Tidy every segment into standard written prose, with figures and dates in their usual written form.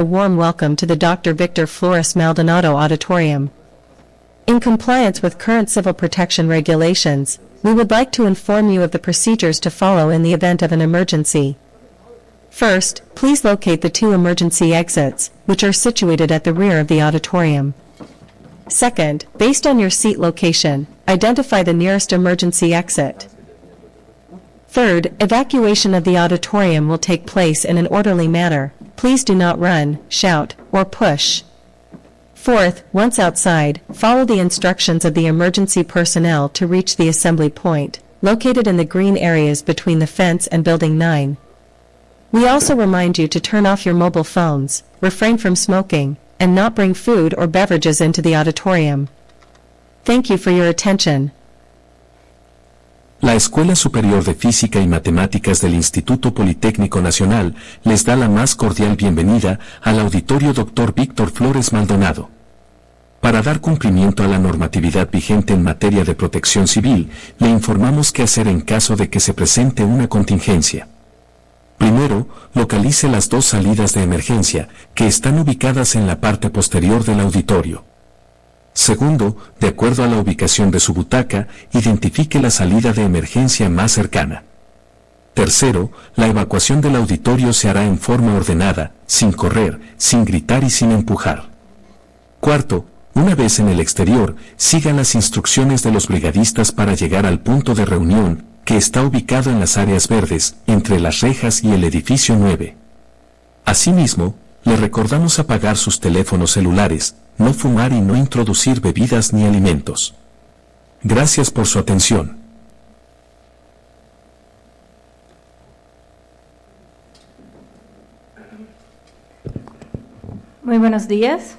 A warm welcome to the Dr. Victor Flores Maldonado Auditorium. In compliance with current civil protection regulations, we would like to inform you of the procedures to follow in the event of an emergency. First, please locate the 2 emergency exits, which are situated at the rear of the auditorium. Second, based on your seat location, identify the nearest emergency exit. Third, evacuation of the auditorium will take place in an orderly manner. Please do not run, shout, or push. Fourth, once outside, follow the instructions of the emergency personnel to reach the assembly point, located in the green areas between the fence and Building 9. We also remind you to turn off your mobile phones, refrain from smoking, and not bring food or beverages into the auditorium. Thank you for your attention. La Escuela Superior de Física y Matemáticas del Instituto Politécnico Nacional les da la más cordial bienvenida al Auditorio Dr. Víctor Flores Maldonado. Para dar cumplimiento a la normatividad vigente en materia de protección civil, le informamos qué hacer en caso de que se presente una contingencia. Primero, localice las 2 salidas de emergencia, que están ubicadas en la parte posterior del auditorio. Segundo, de acuerdo a la ubicación de su butaca, identifique la salida de emergencia más cercana. Tercero, la evacuación del auditorio se hará en forma ordenada, sin correr, sin gritar y sin empujar. Cuarto, una vez en el exterior, siga las instrucciones de los brigadistas para llegar al punto de reunión, que está ubicado en las áreas verdes, entre las rejas y el edificio 9. Asimismo, le recordamos apagar sus teléfonos celulares, no fumar y no introducir bebidas ni alimentos. Gracias por su atención. Muy buenos días.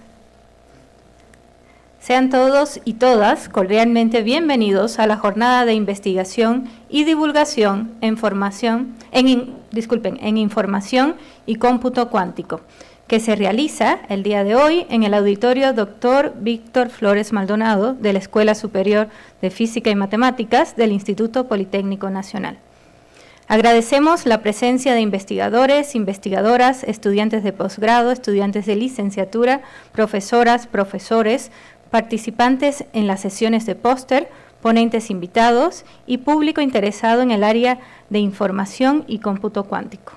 Sean todos y todas cordialmente bienvenidos a la jornada de investigación y divulgación en información y cómputo cuántico, que se realiza el día de hoy en el auditorio Dr. Víctor Flores Maldonado de la Escuela Superior de Física y Matemáticas del Instituto Politécnico Nacional. Agradecemos la presencia de investigadores, investigadoras, estudiantes de posgrado, estudiantes de licenciatura, profesoras, profesores, participantes en las sesiones de póster, ponentes invitados y público interesado en el área de información y cómputo cuántico.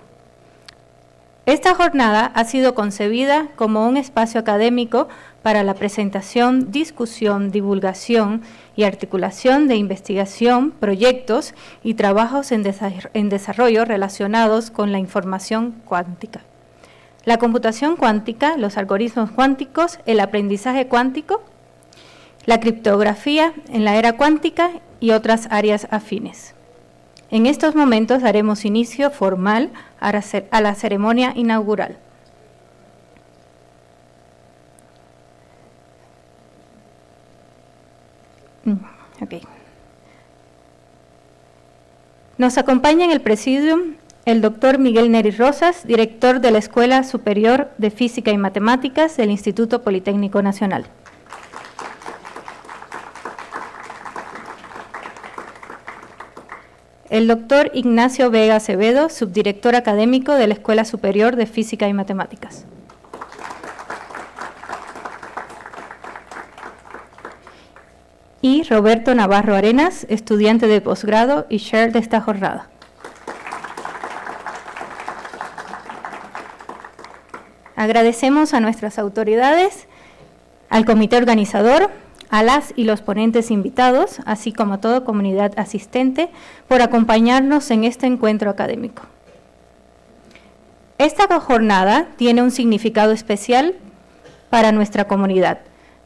Esta jornada ha sido concebida como un espacio académico para la presentación, discusión, divulgación y articulación de investigación, proyectos y trabajos en desarrollo relacionados con la información cuántica, la computación cuántica, los algoritmos cuánticos, el aprendizaje cuántico, la criptografía en la era cuántica y otras áreas afines. En estos momentos daremos inicio formal a la ceremonia inaugural. Okay. Nos acompaña en el presidium el doctor Miguel Neri Rosas, director de la Escuela Superior de Física y Matemáticas del Instituto Politécnico Nacional. El doctor Ignacio Vega Acevedo, subdirector académico de la Escuela Superior de Física y Matemáticas. Y Roberto Navarro Arenas, estudiante de posgrado y chair de esta jornada. Agradecemos a nuestras autoridades, al comité organizador, a las y los ponentes invitados, así como a toda comunidad asistente, por acompañarnos en este encuentro académico. Esta jornada tiene un significado especial para nuestra comunidad,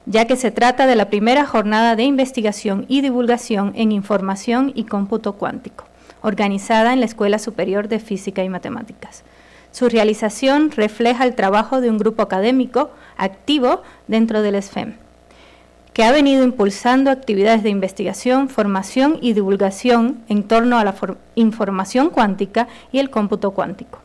ya que se trata de la primera jornada de investigación y divulgación en información y cómputo cuántico, organizada en la Escuela Superior de Física y Matemáticas. Su realización refleja el trabajo de un grupo académico activo dentro del SFEM, que ha venido impulsando actividades de investigación, formación y divulgación en torno a la información cuántica y el cómputo cuántico.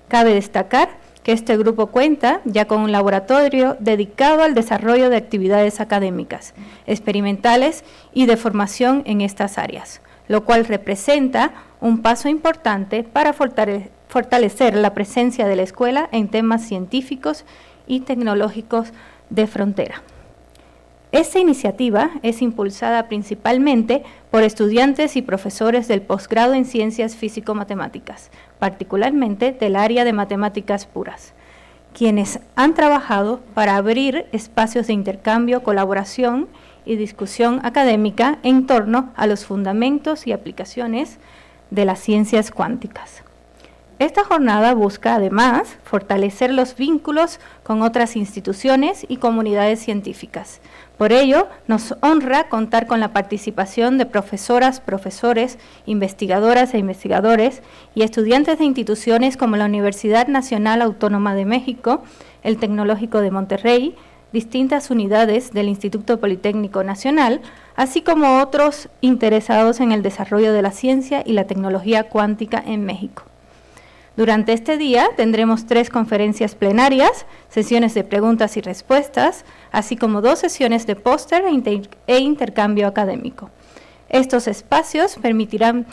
Cabe destacar que este grupo cuenta ya con un laboratorio dedicado al desarrollo de actividades académicas, experimentales y de formación en estas áreas, lo cual representa un paso importante para fortalecer la presencia de la escuela en temas científicos y tecnológicos de frontera. Esta iniciativa es impulsada principalmente por estudiantes y profesores del posgrado en Ciencias Físico-Matemáticas, particularmente del área de matemáticas puras, quienes han trabajado para abrir espacios de intercambio, colaboración y discusión académica en torno a los fundamentos y aplicaciones de las ciencias cuánticas. Esta jornada busca, además, fortalecer los vínculos con otras instituciones y comunidades científicas. Por ello, nos honra contar con la participación de profesoras, profesores, investigadoras e investigadores y estudiantes de instituciones como la Universidad Nacional Autónoma de México, el Tecnológico de Monterrey, distintas unidades del Instituto Politécnico Nacional, así como otros interesados en el desarrollo de la ciencia y la tecnología cuántica en México. Durante este día tendremos 3 conferencias plenarias, sesiones de preguntas y respuestas, así como 2 sesiones de póster e intercambio académico. Estos espacios permitirán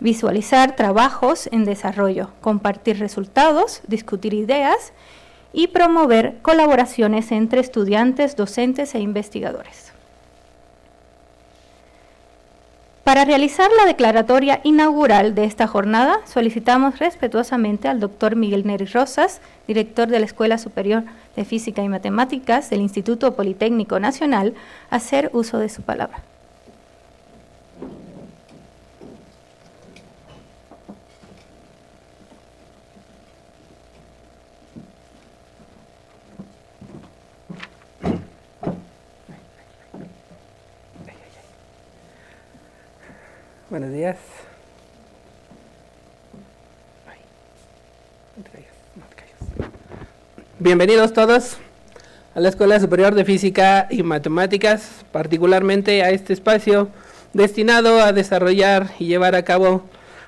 visualizar trabajos en desarrollo, compartir resultados, discutir ideas y promover colaboraciones entre estudiantes, docentes e investigadores. Para realizar la declaratoria inaugural de esta jornada, solicitamos respetuosamente al doctor Miguel Neri Rosas, director de la Escuela Superior de Física y Matemáticas del Instituto Politécnico Nacional, hacer uso de su palabra. Buenos días. Bienvenidos todos a la Escuela Superior de Física y Matemáticas, particularmente a este espacio destinado a desarrollar y llevar a cabo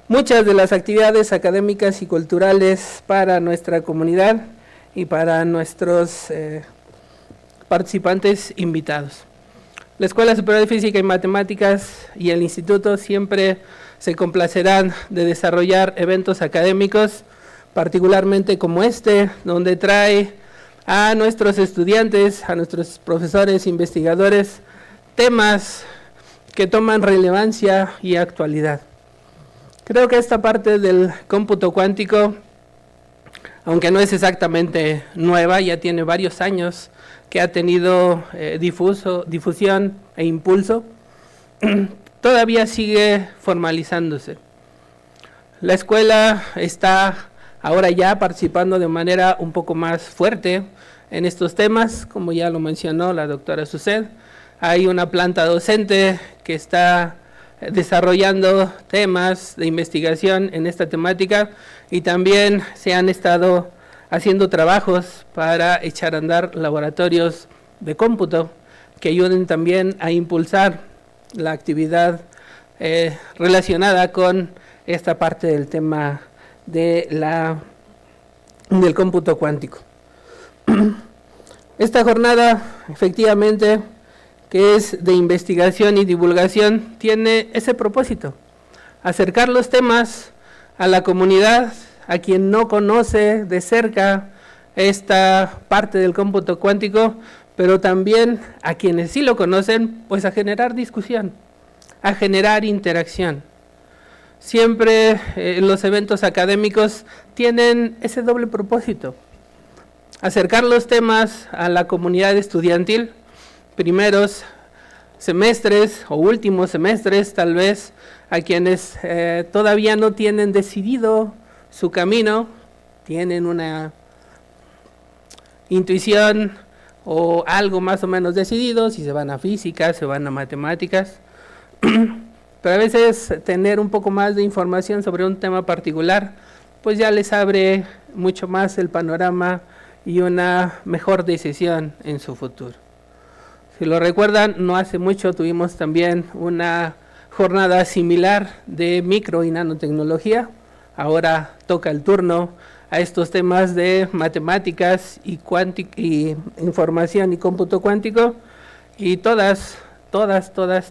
muchas de las actividades académicas y culturales para nuestra comunidad y para nuestros participantes invitados. La Escuela Superior de Física y Matemáticas y el Instituto siempre se complacerán de desarrollar eventos académicos, particularmente como este, donde trae a nuestros estudiantes, a nuestros profesores, investigadores, temas que toman relevancia y actualidad. Creo que esta parte del cómputo cuántico, aunque no es exactamente nueva, ya tiene varios años que ha tenido difusión e impulso, todavía sigue formalizándose. La escuela está ahora ya participando de manera un poco más fuerte en estos temas, como ya lo mencionó la doctora Suced. Hay una planta docente que está desarrollando temas de investigación en esta temática y también se han estado haciendo trabajos para echar a andar laboratorios de cómputo que ayuden también a impulsar la actividad relacionada con esta parte del tema de del cómputo cuántico. Esta jornada, efectivamente, que es de investigación y divulgación, tiene ese propósito: acercar los temas a la comunidad, a quien no conoce de cerca esta parte del cómputo cuántico, pero también a quienes sí lo conocen, pues a generar discusión, a generar interacción. Siempre los eventos académicos tienen ese doble propósito: acercar los temas a la comunidad estudiantil, primeros semestres o últimos semestres tal vez, a quienes todavía no tienen decidido su camino, tienen una intuición o algo más o menos decidido, si se van a física, se van a matemáticas, pero a veces tener un poco más de información sobre un tema particular, pues ya les abre mucho más el panorama y una mejor decisión en su futuro. Si lo recuerdan, no hace mucho tuvimos también una jornada similar de micro y nanotecnología. Ahora toca el turno a estos temas de matemáticas y información y cómputo cuántico, y todas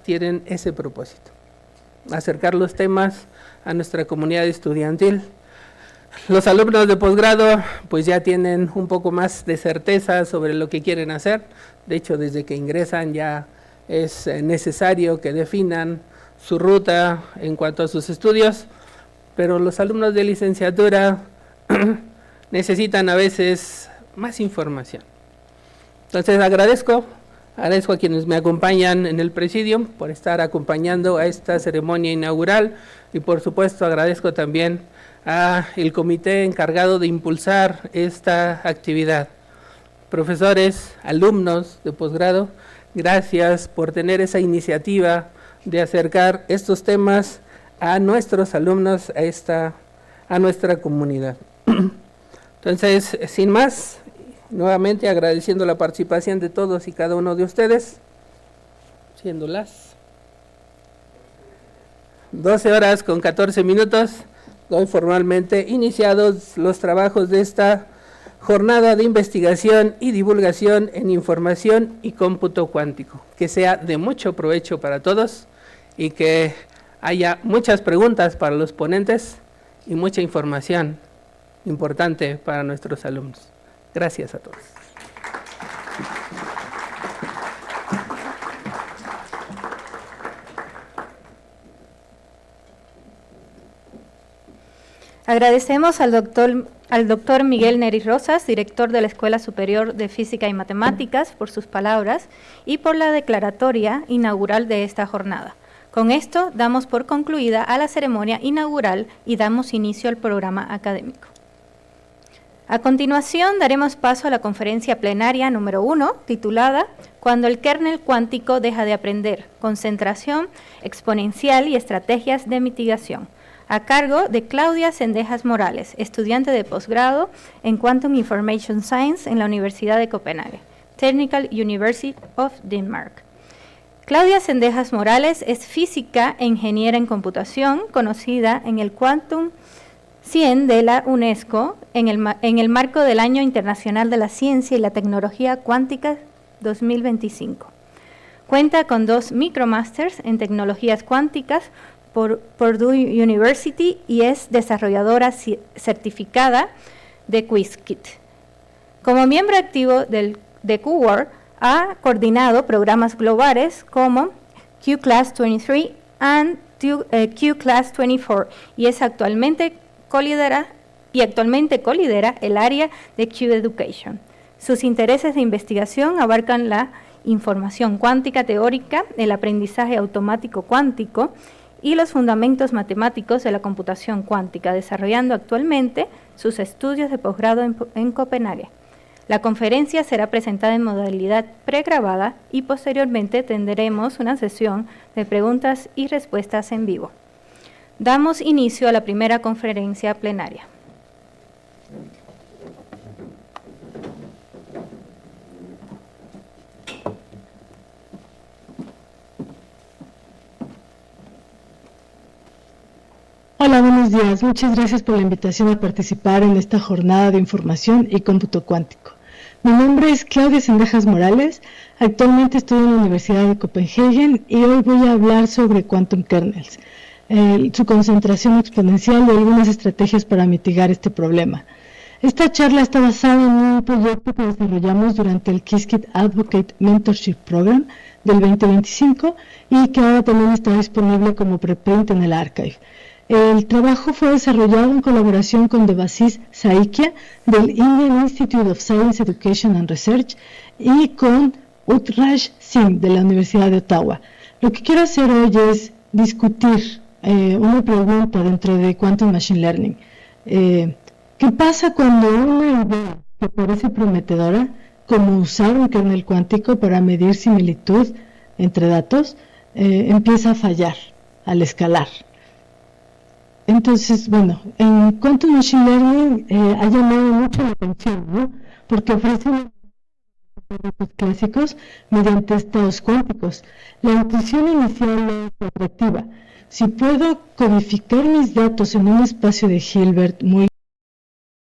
tienen ese propósito: acercar los temas a nuestra comunidad estudiantil, Los alumnos de posgrado pues ya tienen un poco más de certeza sobre lo que quieren hacer. De hecho, desde que ingresan ya es necesario que definan su ruta en cuanto a sus estudios, pero los alumnos de licenciatura necesitan a veces más información. Entonces agradezco a quienes me acompañan en el presidium por estar acompañando a esta ceremonia inaugural y por supuesto agradezco también al comité encargado de impulsar esta actividad. Profesores, alumnos de posgrado, gracias por tener esa iniciativa de acercar estos temas a nuestros alumnos, a nuestra comunidad. Entonces, sin más, nuevamente agradeciendo la participación de todos y cada uno de ustedes, siendo las 12:14, doy formalmente iniciados los trabajos de esta jornada de investigación y divulgación en información y cómputo cuántico. Que sea de mucho provecho para todos y que haya muchas preguntas para los ponentes y mucha información importante para nuestros alumnos. Gracias a todos. Agradecemos al doctor Miguel Neri Rosas, director de la Escuela Superior de Física y Matemáticas, por sus palabras y por la declaratoria inaugural de esta jornada. Con esto damos por concluida a la ceremonia inaugural y damos inicio al programa académico. A continuación daremos paso a la conferencia plenaria número 1, titulada Cuando el kernel cuántico deja de aprender, concentración exponencial y estrategias de mitigación, a cargo de Claudia Sendejas Morales, estudiante de posgrado en Quantum Information Science en la Universidad de Copenhague, Technical University of Denmark. Claudia Sendejas Morales es física e ingeniera en computación, conocida en el Quantum 100 de la UNESCO en el marco del Año Internacional de la Ciencia y la Tecnología Cuántica 2025. Cuenta con 2 micromasters en tecnologías cuánticas por Purdue University y es desarrolladora certificada de Qiskit. Como miembro activo de QWER, ha coordinado programas globales como QClass 23 y QClass 24 y actualmente colidera el área de Q-Education. Sus intereses de investigación abarcan la información cuántica teórica, el aprendizaje automático cuántico y los fundamentos matemáticos de la computación cuántica, desarrollando actualmente sus estudios de posgrado en Copenhague. La conferencia será presentada en modalidad pregrabada y posteriormente tendremos una sesión de preguntas y respuestas en vivo. Damos inicio a la primera conferencia plenaria. Hola, buenos días. Muchas gracias por la invitación a participar en esta jornada de información y cómputo cuántico. Mi nombre es Claudia Sendejas Morales. Actualmente estudio en la Universidad de Copenhagen y hoy voy a hablar sobre quantum kernels, su concentración exponencial y algunas estrategias para mitigar este problema. Esta charla está basada en un proyecto que desarrollamos durante el Qiskit Advocate Mentorship Program del 2025 y que ahora también está disponible como preprint en el archive. El trabajo fue desarrollado en colaboración con Devasis Saikia del Indian Institute of Science Education and Research y con Utraj Singh de la Universidad de Ottawa. Lo que quiero hacer hoy es discutir una pregunta dentro de Quantum Machine Learning. ¿Qué pasa cuando una idea que parece prometedora, como usar un kernel cuántico para medir similitud entre datos, empieza a fallar al escalar? Entonces, bueno, en Quantum Machine Learning ha llamado mucho la atención, ¿no? Porque ofrece datos clásicos mediante estados cuánticos. La intuición inicial es atractiva. Si puedo codificar mis datos en un espacio de Hilbert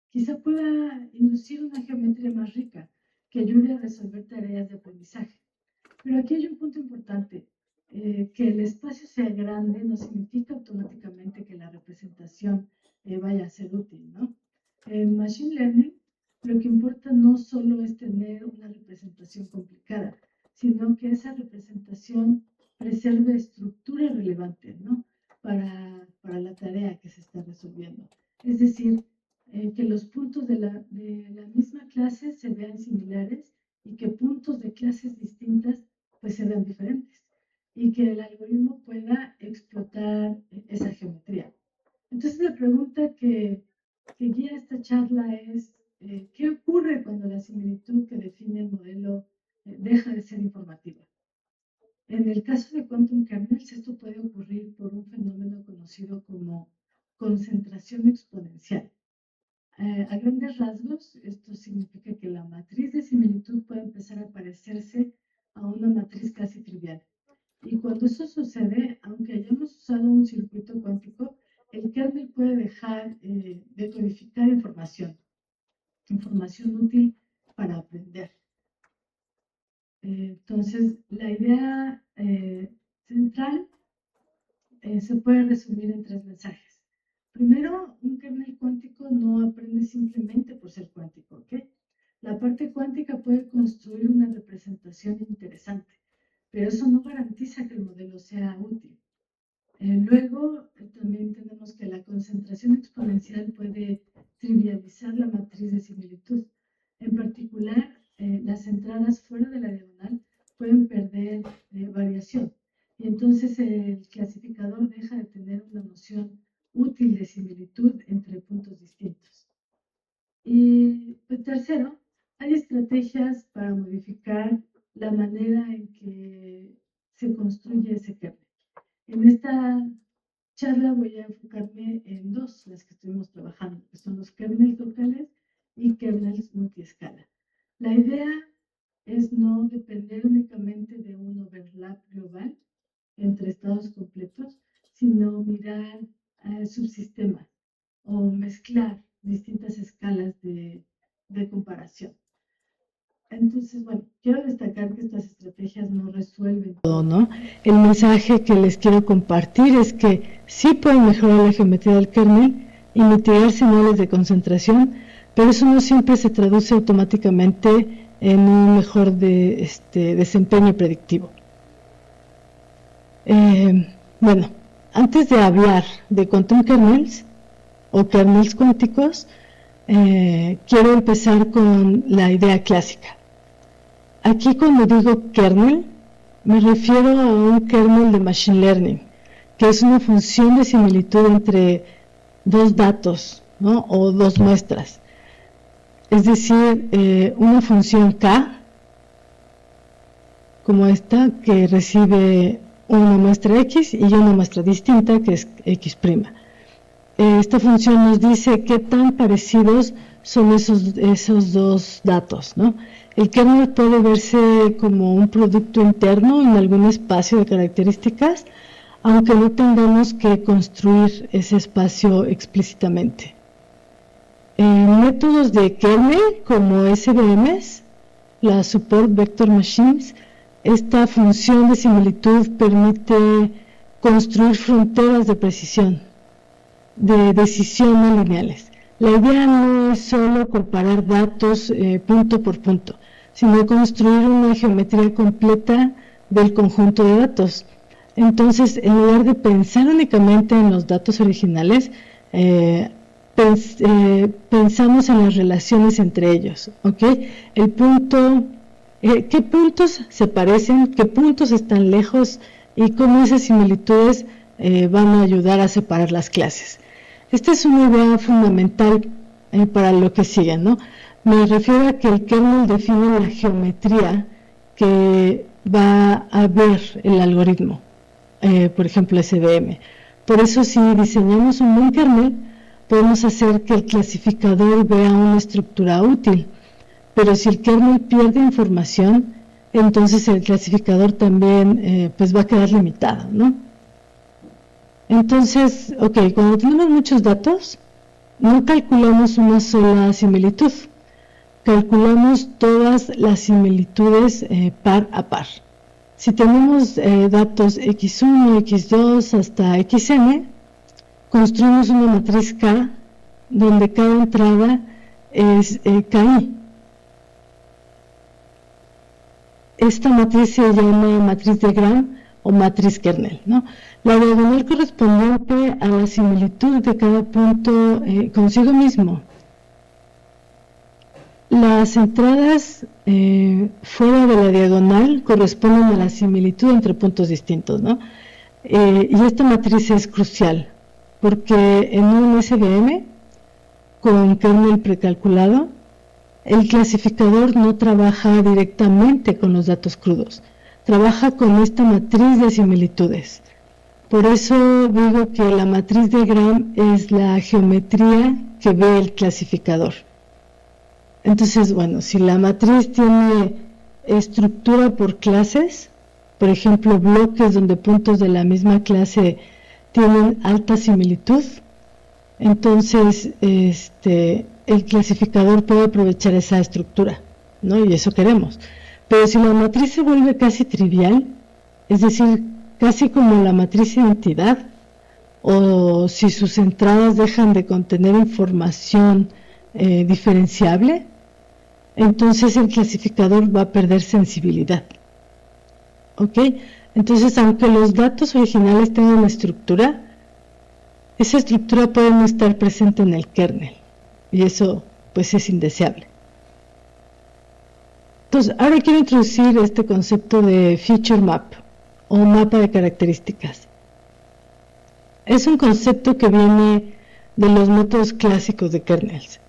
quizá pueda inducir una geometría más rica que ayude a resolver tareas de aprendizaje. Pero aquí hay un punto importante. Que el espacio sea grande no significa automáticamente que la representación vaya a ser útil, ¿no? En Machine Learning, lo que importa no solo es tener una representación complicada, sino que esa representación preserve estructura relevante, ¿no? Para la tarea que se está resolviendo. Es decir, que los puntos de la misma clase se vean similares y que puntos de clases distintas pues se vean diferentes y que el algoritmo pueda explotar esa geometría. Entonces la pregunta que guía esta charla es ¿qué ocurre cuando la similitud que define el modelo deja de ser informativa? En el caso de quantum kernels, esto puede ocurrir por un fenómeno conocido como concentración exponencial. A grandes rasgos, esto significa que la matriz de similitud puede empezar a parecerse a una matriz casi trivial. Y cuando eso sucede, aunque hayamos usado un circuito cuántico, el kernel puede dejar de codificar información útil para aprender. Entonces, la idea central se puede resumir en 3 mensajes. Primero, un kernel cuántico no aprende simplemente por ser cuántico, ¿ok? La parte cuántica puede construir una representación interesante, pero eso no garantiza que el modelo sea útil. Luego, también tenemos que la concentración exponencial puede trivializar la matriz de similitud. En particular, las entradas fuera de la diagonal pueden perder variación y entonces el clasificador deja de tener una noción útil de similitud entre puntos distintos. Y tercero, hay estrategias para modificar la manera en que se construye ese kernel. En esta charla voy a enfocarme en 2, las que estuvimos trabajando, que son los kernels locales y kernels multiescala. La idea es no depender únicamente de un overlap global entre estados completos, sino mirar subsistemas o mezclar distintas escalas de comparación. Entonces, bueno, quiero destacar que estas estrategias no resuelven todo, ¿no? El mensaje que les quiero compartir es que sí pueden mejorar la geometría del kernel y mitigar señales de concentración, pero eso no siempre se traduce automáticamente en un mejor desempeño predictivo. Bueno, antes de hablar de quantum kernels o kernels cuánticos, quiero empezar con la idea clásica. Aquí cuando digo kernel, me refiero a un kernel de machine learning, que es una función de similitud entre 2 datos, ¿no? O 2 muestras. Es decir, una función K, como esta, que recibe una muestra X y una muestra distinta, que es X'. Esta función nos dice qué tan parecidos son esos 2 datos, ¿no? El kernel puede verse como un producto interno en algún espacio de características, aunque no tengamos que construir ese espacio explícitamente. Métodos de kernel como SVMs, la Support Vector Machines, esta función de similitud permite construir fronteras de precisión, de decisión no lineales. La idea no es solo comparar datos punto por punto, sino construir una geometría completa del conjunto de datos. Entonces, en lugar de pensar únicamente en los datos originales, pensamos en las relaciones entre ellos, ¿ok? El punto, ¿qué puntos se parecen? ¿Qué puntos están lejos? Y cómo esas similitudes van a ayudar a separar las clases. Esta es una idea fundamental para lo que sigue, ¿no? Me refiero a que el kernel define la geometría que va a ver el algoritmo, por ejemplo SVM. Por eso si diseñamos un buen kernel, podemos hacer que el clasificador vea una estructura útil, pero si el kernel pierde información, entonces el clasificador también pues va a quedar limitado, ¿no? Entonces, cuando tenemos muchos datos, no calculamos una sola similitud, calculamos todas las similitudes par a par. Si tenemos datos x1, x2 hasta xn, construimos una matriz K donde cada entrada es KI. Esta matriz se llama matriz de Gram o matriz kernel, ¿no? La diagonal correspondiente a la similitud de cada punto consigo mismo. Las entradas fuera de la diagonal corresponden a la similitud entre puntos distintos, ¿no? Y esta matriz es crucial porque en un SVM con kernel precalculado, el clasificador no trabaja directamente con los datos crudos, trabaja con esta matriz de similitudes. Por eso digo que la matriz de Gram es la geometría que ve el clasificador. Entonces, bueno, si la matriz tiene estructura por clases, por ejemplo, bloques donde puntos de la misma clase tienen alta similitud, entonces el clasificador puede aprovechar esa estructura, ¿no? Y eso queremos. Pero si la matriz se vuelve casi trivial, es decir, casi como la matriz identidad, o si sus entradas dejan de contener información diferenciable, entonces el clasificador va a perder sensibilidad. ¿Ok? Entonces, aunque los datos originales tengan estructura, esa estructura puede no estar presente en el kernel, y eso pues es indeseable. Entonces, ahora quiero introducir este concepto de feature map o mapa de características. Es un concepto que viene de los métodos clásicos de kernels.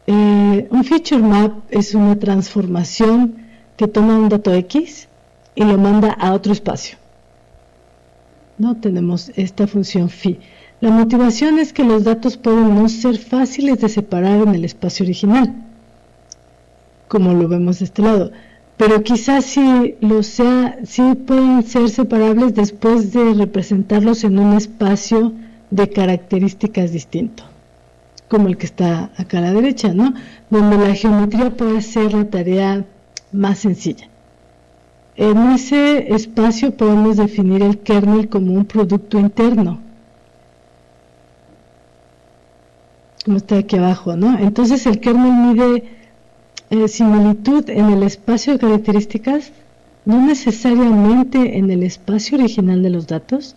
Un feature map es una transformación que toma un dato X y lo manda a otro espacio. No tenemos esta función phi. La motivación es que los datos pueden no ser fáciles de separar en el espacio original, como lo vemos de este lado, pero quizás sí pueden ser separables después de representarlos en un espacio de características distinto, como el que está acá a la derecha, ¿no? Donde la geometría puede ser la tarea más sencilla. En ese espacio podemos definir el kernel como un producto interno, como está aquí abajo, ¿no? Entonces el kernel mide similitud en el espacio de características, no necesariamente en el espacio original de los datos.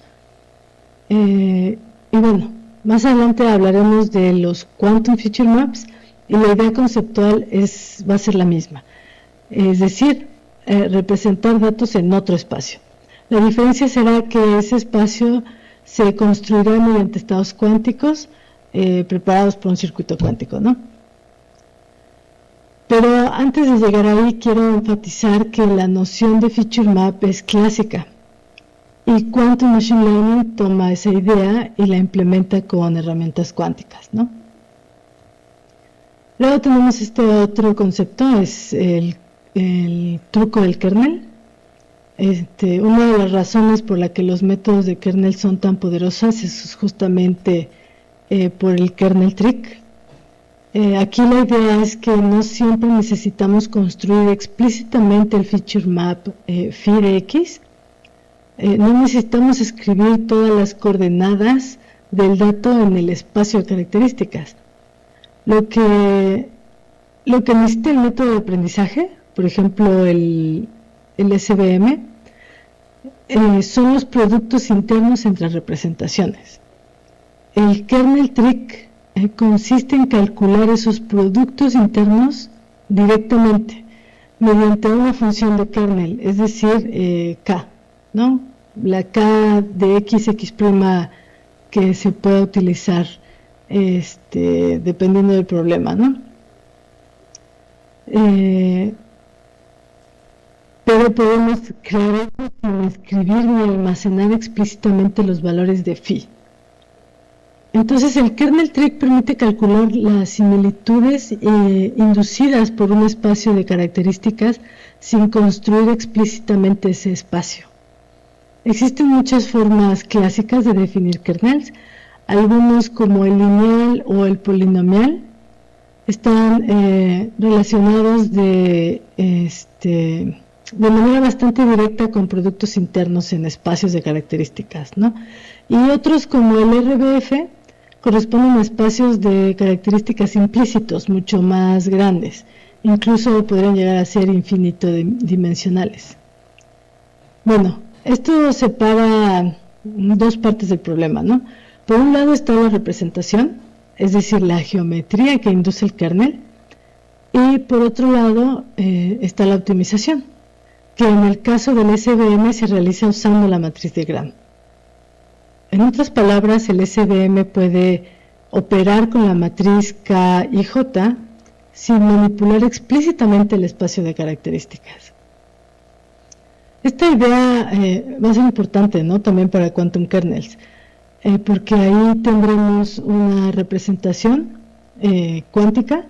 Y bueno, más adelante hablaremos de los Quantum Feature Maps y la idea conceptual va a ser la misma, es decir, representar datos en otro espacio. La diferencia será que ese espacio se construirá mediante estados cuánticos preparados por un circuito cuántico, ¿no? Pero antes de llegar ahí, quiero enfatizar que la noción de feature map es clásica y Quantum Machine Learning toma esa idea y la implementa con herramientas cuánticas, ¿no? Luego tenemos este otro concepto, es el truco del kernel. Una de las razones por la que los métodos de kernel son tan poderosos es justamente por el kernel trick. Aquí la idea es que no siempre necesitamos construir explícitamente el feature map phi de X. No necesitamos escribir todas las coordenadas del dato en el espacio de características. Lo que necesita el método de aprendizaje, por ejemplo el SVM, son los productos internos entre representaciones. El kernel trick consiste en calcular esos productos internos directamente mediante una función de kernel, es decir, K, ¿no? La K de x que se pueda utilizar dependiendo del problema, ¿no? Pero podemos crear eso sin escribir ni almacenar explícitamente los valores de phi. Entonces el kernel trick permite calcular las similitudes inducidas por un espacio de características sin construir explícitamente ese espacio. Existen muchas formas clásicas de definir kernels, algunos como el lineal o el polinomial están relacionados de manera bastante directa con productos internos en espacios de características, ¿no? Y otros como el RBF corresponden a espacios de características implícitos mucho más grandes, incluso podrían llegar a ser infinito-dimensionales. Bueno, esto separa dos partes del problema, ¿no? Por un lado está la representación, es decir, la geometría que induce el kernel, y por otro lado está la optimización, que en el caso del SVM se realiza usando la matriz de Gram. En otras palabras, el SVM puede operar con la matriz K y J sin manipular explícitamente el espacio de características. Esta idea va a ser importante, ¿no? También para quantum kernels, porque ahí tendremos una representación cuántica,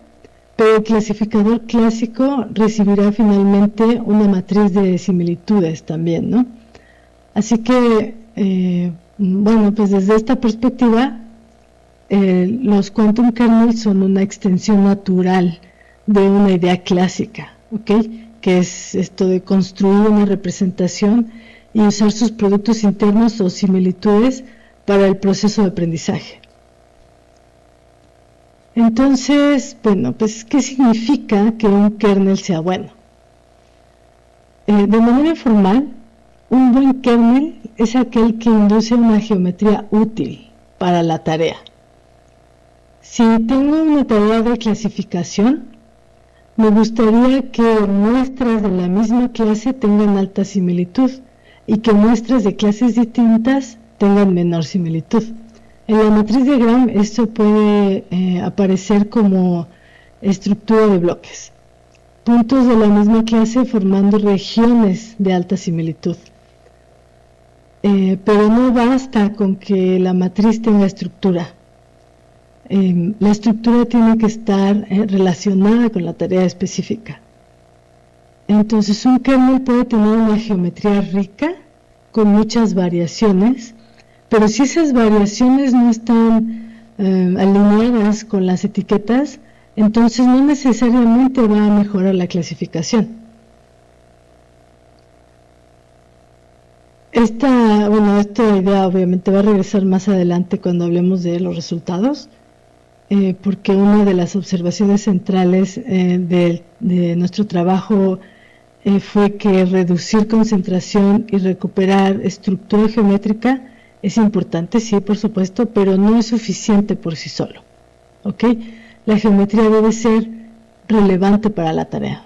pero el clasificador clásico recibirá finalmente una matriz de similitudes también, ¿no? Así que, bueno, pues desde esta perspectiva, los quantum kernels son una extensión natural de una idea clásica, ¿ok? Que es esto de construir una representación y usar sus productos internos o similitudes para el proceso de aprendizaje. Entonces, bueno, pues, ¿qué significa que un kernel sea bueno? De manera informal, un buen kernel es aquel que induce una geometría útil para la tarea. Si tengo una tarea de clasificación, me gustaría que muestras de la misma clase tengan alta similitud y que muestras de clases distintas tengan menor similitud. En la matriz de Gram esto puede aparecer como estructura de bloques, puntos de la misma clase formando regiones de alta similitud. Pero no basta con que la matriz tenga estructura. La estructura tiene que estar relacionada con la tarea específica. Entonces un kernel puede tener una geometría rica con muchas variaciones, pero si esas variaciones no están alineadas con las etiquetas, entonces no necesariamente va a mejorar la clasificación. Esta idea obviamente va a regresar más adelante cuando hablemos de los resultados, porque una de las observaciones centrales de nuestro trabajo fue que reducir concentración y recuperar estructura geométrica es importante, sí, por supuesto, pero no es suficiente por sí solo, ¿ok? La geometría debe ser relevante para la tarea.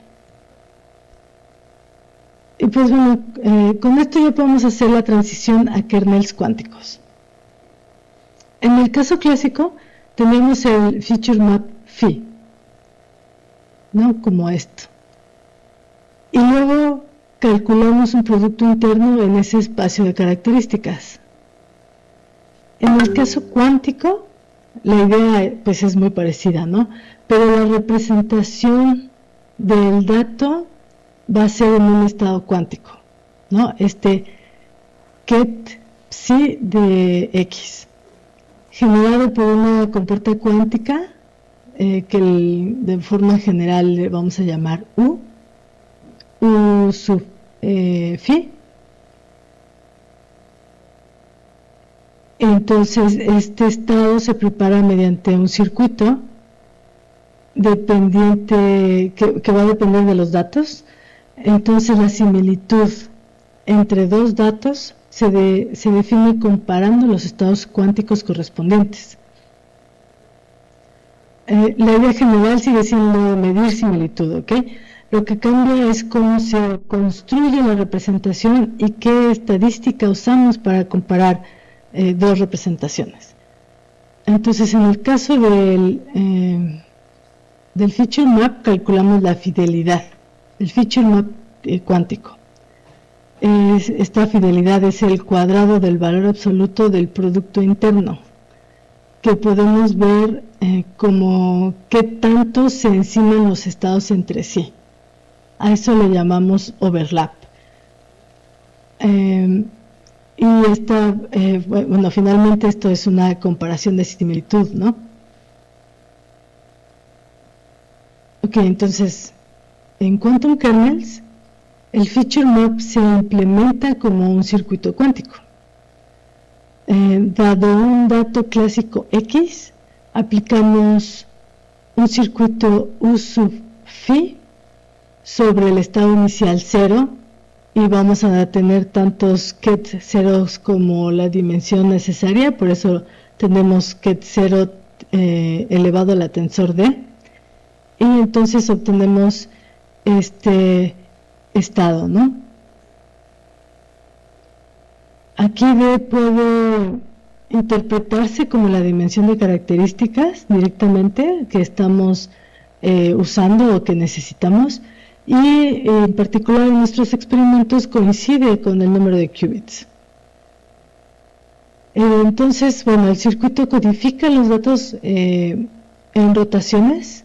Y pues bueno, con esto ya podemos hacer la transición a kernels cuánticos. En el caso clásico, tenemos el feature map phi, ¿no? Como esto. Y luego calculamos un producto interno en ese espacio de características. En el caso cuántico, la idea pues es muy parecida, ¿no? Pero la representación del dato va a ser en un estado cuántico, ¿no? Ket psi de X, generado por una compuerta cuántica que de forma general le vamos a llamar U sub phi. Entonces este estado se prepara mediante un circuito dependiente que va a depender de los datos. Entonces la similitud entre dos datos se define comparando los estados cuánticos correspondientes. La idea general sigue siendo medir similitud, ¿ok? Lo que cambia es cómo se construye la representación y qué estadística usamos para comparar dos representaciones. Entonces, en el caso del feature map, calculamos la fidelidad, el feature map cuántico. Esta fidelidad es el cuadrado del valor absoluto del producto interno, que podemos ver como qué tanto se enciman los estados entre sí. A eso le llamamos overlap. Y finalmente esto es una comparación de similitud, ¿no? Ok, entonces, en quantum kernels, el feature map se implementa como un circuito cuántico. Dado un dato clásico X, aplicamos un circuito U sub phi sobre el estado inicial 0 y vamos a tener tantos ket ceros como la dimensión necesaria, por eso tenemos ket 0 elevado a la tensor d, y entonces obtenemos este estado, ¿no? Aquí D puede interpretarse como la dimensión de características directamente que estamos usando o que necesitamos, y en particular en nuestros experimentos coincide con el número de qubits. Entonces, bueno, el circuito codifica los datos en rotaciones,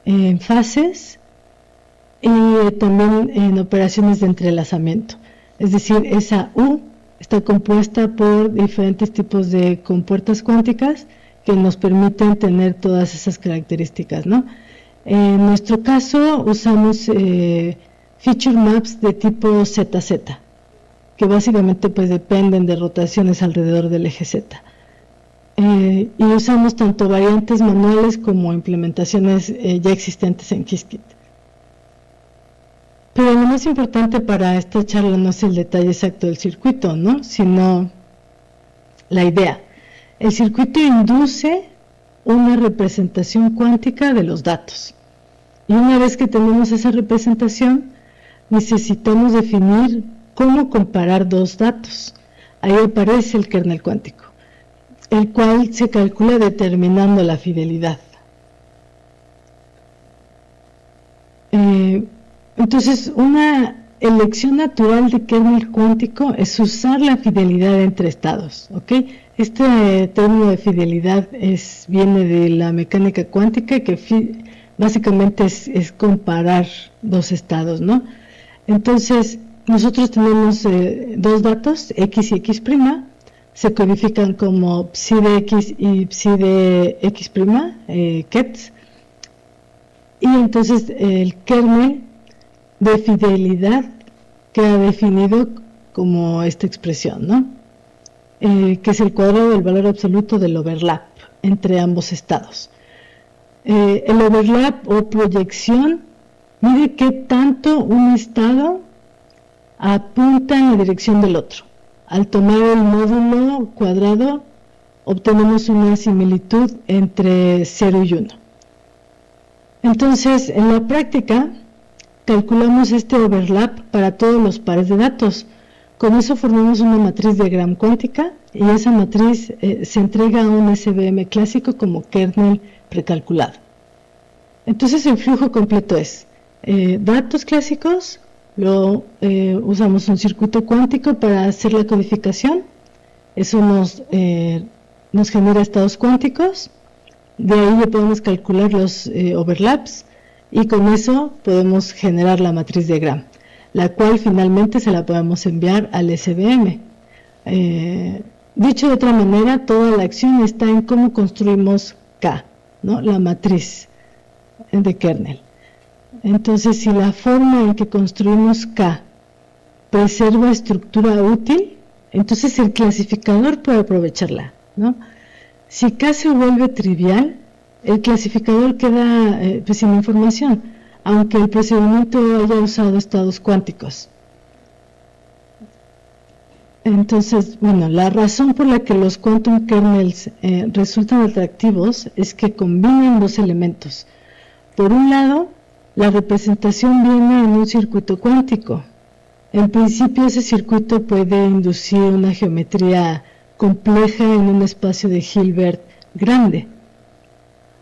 en fases y también en operaciones de entrelazamiento. Es decir, esa U está compuesta por diferentes tipos de compuertas cuánticas que nos permiten tener todas esas características, ¿no? En nuestro caso usamos feature maps de tipo ZZ, que básicamente pues dependen de rotaciones alrededor del eje Z. Y usamos tanto variantes manuales como implementaciones ya existentes en Qiskit. Pero lo más importante para esta charla no es el detalle exacto del circuito, ¿no? Sino la idea. El circuito induce una representación cuántica de los datos. Y una vez que tenemos esa representación, necesitamos definir cómo comparar dos datos. Ahí aparece el kernel cuántico, el cual se calcula determinando la fidelidad. Entonces, una elección natural de kernel cuántico es usar la fidelidad entre estados, ¿ok? Este término de fidelidad viene de la mecánica cuántica, que básicamente es comparar dos estados, ¿no? Entonces, nosotros tenemos dos datos, X y X', se codifican como psi de X y psi de X', kets, y entonces el kernel de fidelidad queda definido como esta expresión, ¿no? Que es el cuadrado del valor absoluto del overlap entre ambos estados. El overlap o proyección mide qué tanto un estado apunta en la dirección del otro. Al tomar el módulo cuadrado obtenemos una similitud entre 0 y 1. Entonces, en la práctica, calculamos este overlap para todos los pares de datos. Con eso formamos una matriz de Gram cuántica y esa matriz se entrega a un SVM clásico como kernel precalculado. Entonces el flujo completo es datos clásicos, usamos un circuito cuántico para hacer la codificación, eso nos genera estados cuánticos, de ahí ya podemos calcular los overlaps, y con eso podemos generar la matriz de Gram, la cual finalmente se la podemos enviar al SVM. Dicho de otra manera, toda la acción está en cómo construimos K, ¿no? La matriz de kernel. Entonces, si la forma en que construimos K preserva estructura útil, entonces el clasificador puede aprovecharla, ¿no? Si K se vuelve trivial, el clasificador queda sin información, aunque el procedimiento haya usado estados cuánticos. Entonces, bueno, la razón por la que los quantum kernels resultan atractivos es que combinan dos elementos. Por un lado, la representación viene en un circuito cuántico. En principio, ese circuito puede inducir una geometría compleja en un espacio de Hilbert grande.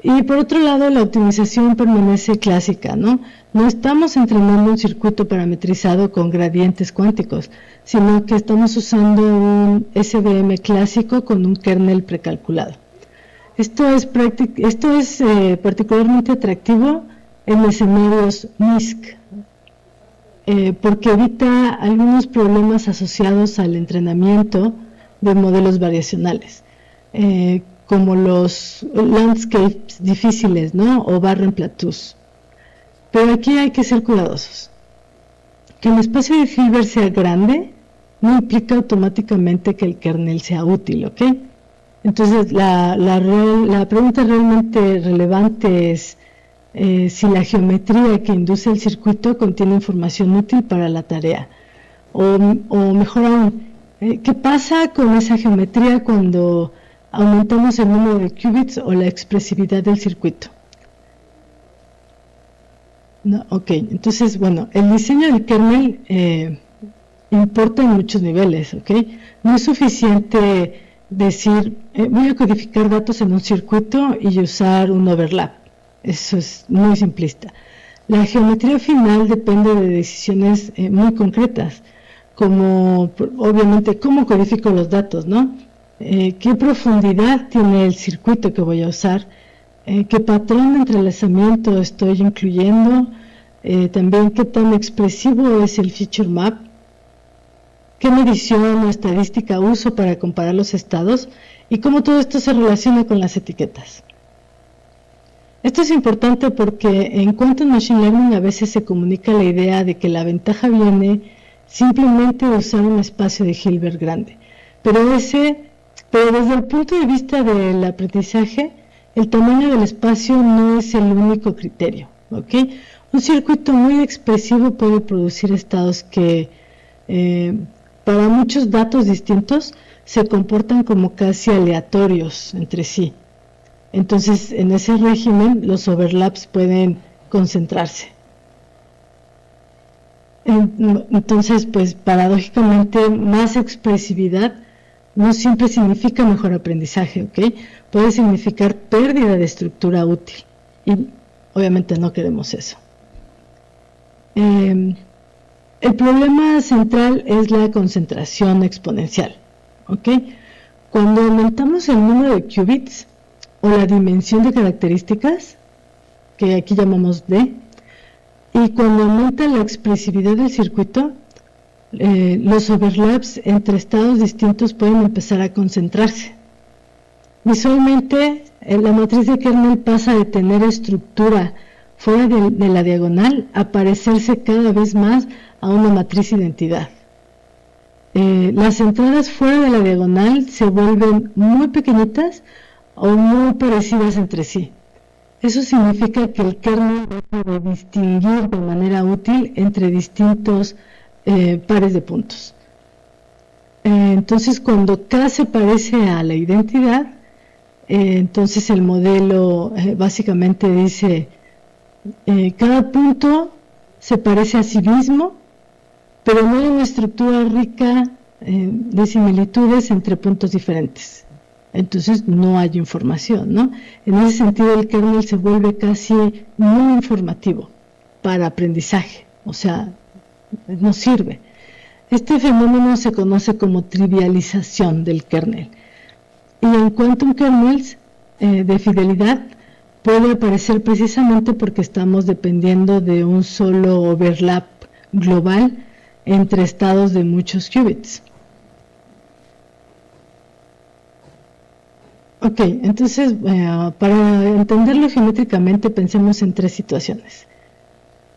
Y por otro lado, la optimización permanece clásica, ¿no? No estamos entrenando un circuito parametrizado con gradientes cuánticos, sino que estamos usando un SVM clásico con un kernel precalculado. Esto es particularmente atractivo en escenarios NISQ, porque evita algunos problemas asociados al entrenamiento de modelos variacionales, como los landscapes difíciles, ¿no? O barren plateaus. Pero aquí hay que ser cuidadosos. Que el espacio de Hilbert sea grande no implica automáticamente que el kernel sea útil, ¿ok? Entonces, la pregunta realmente relevante es si la geometría que induce el circuito contiene información útil para la tarea. O mejor aún, ¿qué pasa con esa geometría cuando aumentamos el número de qubits o la expresividad del circuito? No, ok, entonces, bueno, el diseño del kernel importa en muchos niveles, ¿ok? No es suficiente decir, voy a codificar datos en un circuito y usar un overlap. Eso es muy simplista. La geometría final depende de decisiones muy concretas, como obviamente cómo codifico los datos, ¿no? ¿Qué profundidad tiene el circuito que voy a usar? ¿Qué patrón de entrelazamiento estoy incluyendo? También qué tan expresivo es el feature map, qué medición o estadística uso para comparar los estados y cómo todo esto se relaciona con las etiquetas. Esto es importante porque en Quantum Machine Learning a veces se comunica la idea de que la ventaja viene simplemente de usar un espacio de Hilbert grande, pero desde el punto de vista del aprendizaje, el tamaño del espacio no es el único criterio, ¿ok? Un circuito muy expresivo puede producir estados que para muchos datos distintos se comportan como casi aleatorios entre sí. Entonces, en ese régimen, los overlaps pueden concentrarse. Entonces, pues, paradójicamente, más expresividad no siempre significa mejor aprendizaje, ¿ok? Puede significar pérdida de estructura útil. Y obviamente no queremos eso. El problema central es la concentración exponencial, ¿ok? Cuando aumentamos el número de qubits o la dimensión de características, que aquí llamamos D, y cuando aumenta la expresividad del circuito, los overlaps entre estados distintos pueden empezar a concentrarse. Visualmente, la matriz de kernel pasa de tener estructura fuera de la diagonal a parecerse cada vez más a una matriz identidad. Las entradas fuera de la diagonal se vuelven muy pequeñitas o muy parecidas entre sí. Eso significa que el kernel deja de distinguir de manera útil entre distintos pares de puntos. Entonces, cuando K se parece a la identidad, entonces el modelo básicamente dice cada punto se parece a sí mismo, pero no hay una estructura rica de similitudes entre puntos diferentes. Entonces no hay información, ¿no? En ese sentido el kernel se vuelve casi no informativo para aprendizaje, o sea, no sirve. Este fenómeno se conoce como trivialización del kernel. Y en quantum kernels de fidelidad puede aparecer precisamente porque estamos dependiendo de un solo overlap global entre estados de muchos qubits. Ok, entonces para entenderlo geométricamente pensemos en tres situaciones.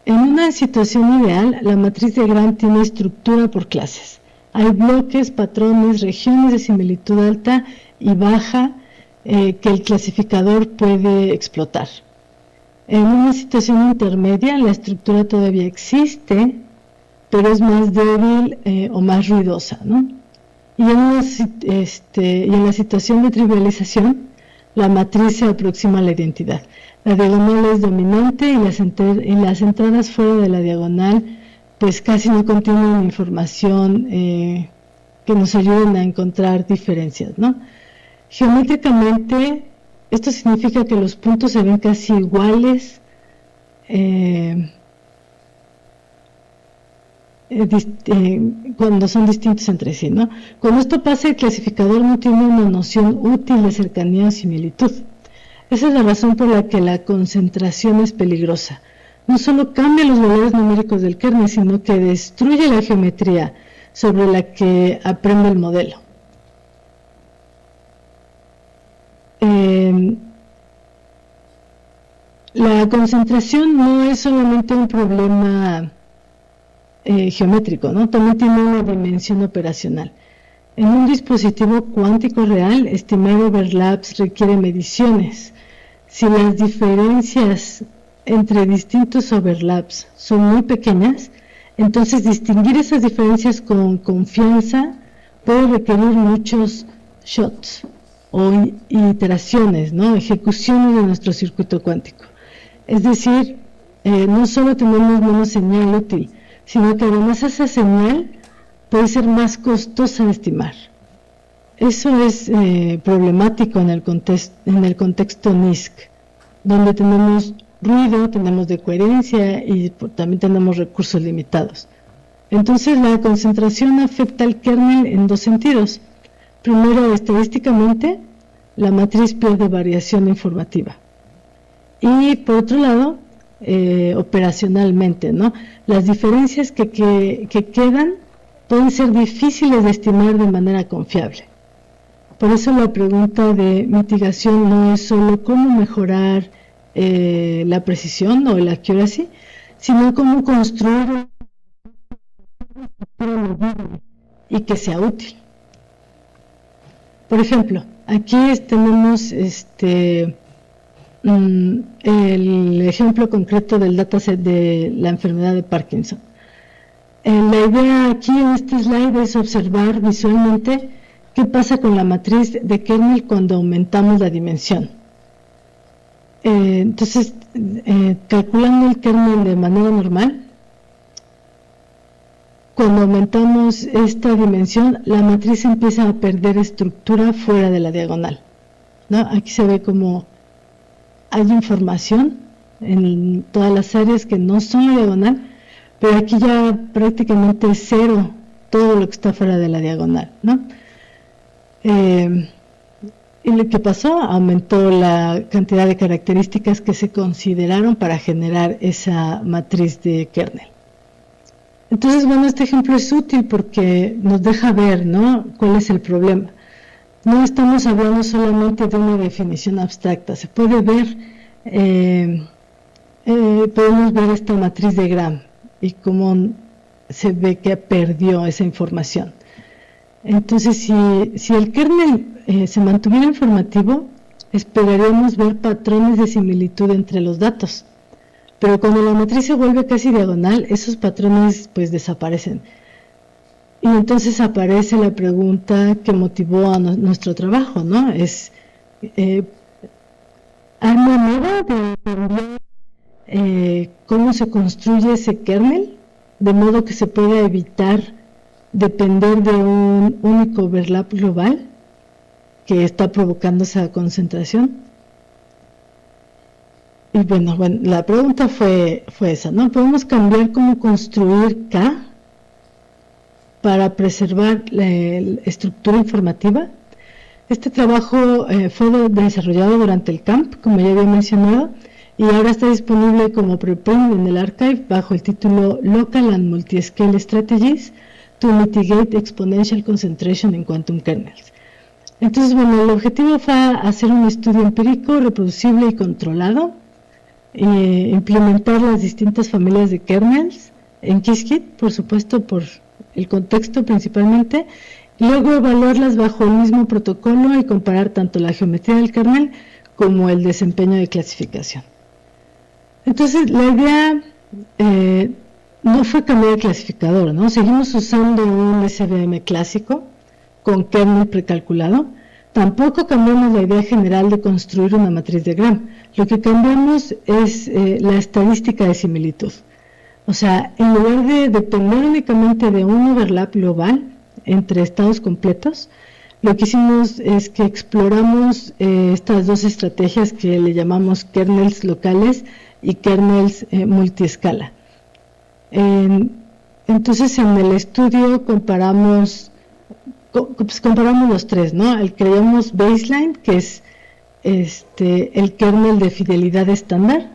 En una situación ideal, la matriz de Gram tiene estructura por clases. Hay bloques, patrones, regiones de similitud alta y baja que el clasificador puede explotar. En una situación intermedia, la estructura todavía existe, pero es más débil o más ruidosa, ¿no? Y en la situación de trivialización, la matriz se aproxima a la identidad. La diagonal es dominante y las entradas fuera de la diagonal pues casi no contienen información que nos ayuden a encontrar diferencias, ¿no? Geométricamente, esto significa que los puntos se ven casi iguales cuando son distintos entre sí, ¿no? Cuando esto pasa, el clasificador no tiene una noción útil de cercanía o similitud. Esa es la razón por la que la concentración es peligrosa. No solo cambia los valores numéricos del kernel, sino que destruye la geometría sobre la que aprende el modelo. La concentración no es solamente un problema geométrico, ¿no? También tiene una dimensión operacional. En un dispositivo cuántico real, estimar overlaps requiere mediciones. Si las diferencias entre distintos overlaps son muy pequeñas, entonces distinguir esas diferencias con confianza puede requerir muchos shots o iteraciones, ¿no? Ejecuciones de nuestro circuito cuántico. Es decir, no solo tenemos menos señal útil, sino que además esa señal puede ser más costosa de estimar. Eso es problemático en el contexto NISQ, donde tenemos ruido, tenemos decoherencia y también tenemos recursos limitados. Entonces la concentración afecta al kernel en dos sentidos. Primero, estadísticamente, la matriz pierde variación informativa. Y por otro lado, operacionalmente, ¿no? Las diferencias que quedan pueden ser difíciles de estimar de manera confiable. Por eso la pregunta de mitigación no es solo cómo mejorar la precisión o el accuracy, sino cómo construir una estructura medible y que sea útil. Por ejemplo, aquí tenemos el ejemplo concreto del dataset de la enfermedad de Parkinson. La idea aquí en este slide es observar visualmente qué pasa con la matriz de kernel cuando aumentamos la dimensión. Entonces, calculando el kernel de manera normal, cuando aumentamos esta dimensión, la matriz empieza a perder estructura fuera de la diagonal, ¿no? Aquí se ve como hay información en todas las áreas que no son la diagonal, pero aquí ya prácticamente es cero todo lo que está fuera de la diagonal, ¿no? Y lo que pasó, aumentó la cantidad de características que se consideraron para generar esa matriz de kernel. Entonces, bueno, este ejemplo es útil porque nos deja ver, ¿no?, cuál es el problema. No estamos hablando solamente de una definición abstracta, se puede ver, podemos ver esta matriz de Gram y cómo se ve que perdió esa información. Entonces, si el kernel se mantuviera informativo, esperaríamos ver patrones de similitud entre los datos. Pero cuando la matriz se vuelve casi diagonal, esos patrones pues desaparecen. Y entonces aparece la pregunta que motivó a nuestro trabajo, ¿no? Es, ¿hay manera de cambiar cómo se construye ese kernel? De modo que se pueda evitar depender de un único overlap global que está provocando esa concentración. Y bueno, la pregunta fue esa, ¿no? ¿Podemos cambiar cómo construir K para preservar la estructura informativa? Este trabajo fue desarrollado durante el CAMP, como ya había mencionado, y ahora está disponible como preprint en el archive bajo el título Local and Multiscale Strategies to Mitigate Exponential Concentration in Quantum Kernels. Entonces, bueno, el objetivo fue hacer un estudio empírico, reproducible y controlado, implementar las distintas familias de kernels en Qiskit, por supuesto, por el contexto principalmente, y luego evaluarlas bajo el mismo protocolo y comparar tanto la geometría del kernel como el desempeño de clasificación. Entonces, la idea no fue cambiar el clasificador, ¿no? Seguimos usando un SVM clásico con kernel precalculado. Tampoco cambiamos la idea general de construir una matriz de Gram. Lo que cambiamos es la estadística de similitud. O sea, en lugar de depender únicamente de un overlap global entre estados completos, lo que hicimos es que exploramos estas dos estrategias que le llamamos kernels locales y kernels multiescala. Entonces, en el estudio comparamos los tres, ¿no? El que llamamos baseline, que es el kernel de fidelidad estándar.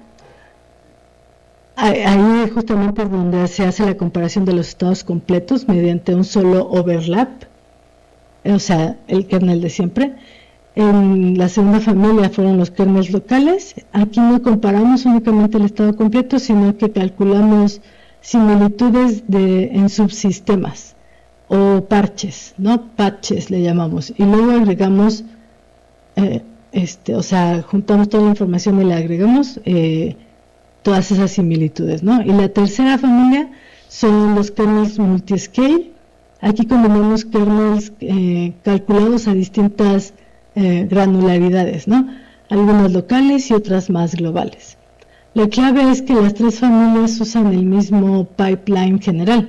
Ahí justamente es donde se hace la comparación de los estados completos mediante un solo overlap, o sea, el kernel de siempre. En la segunda familia fueron los kernels locales. Aquí no comparamos únicamente el estado completo, sino que calculamos similitudes en subsistemas o parches, ¿no? Patches le llamamos. Y luego agregamos, juntamos toda la información y le agregamos todas esas similitudes, ¿no? Y la tercera familia son los kernels multiscale. Aquí combinamos kernels calculados a distintas granularidades, ¿no? Algunas locales y otras más globales. La clave es que las tres familias usan el mismo pipeline general.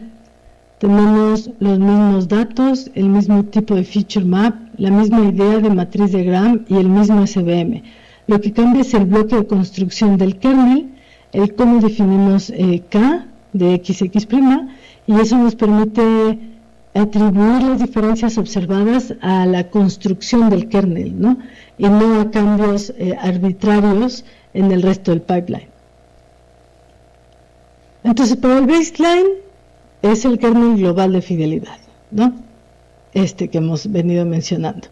Tenemos los mismos datos, el mismo tipo de feature map, la misma idea de matriz de Gram y el mismo SVM. Lo que cambia es el bloque de construcción del kernel, el cómo definimos K de XX', y eso nos permite atribuir las diferencias observadas a la construcción del kernel, ¿no? Y no a cambios arbitrarios en el resto del pipeline. Entonces, para el baseline es el kernel global de fidelidad, ¿no? Que hemos venido mencionando.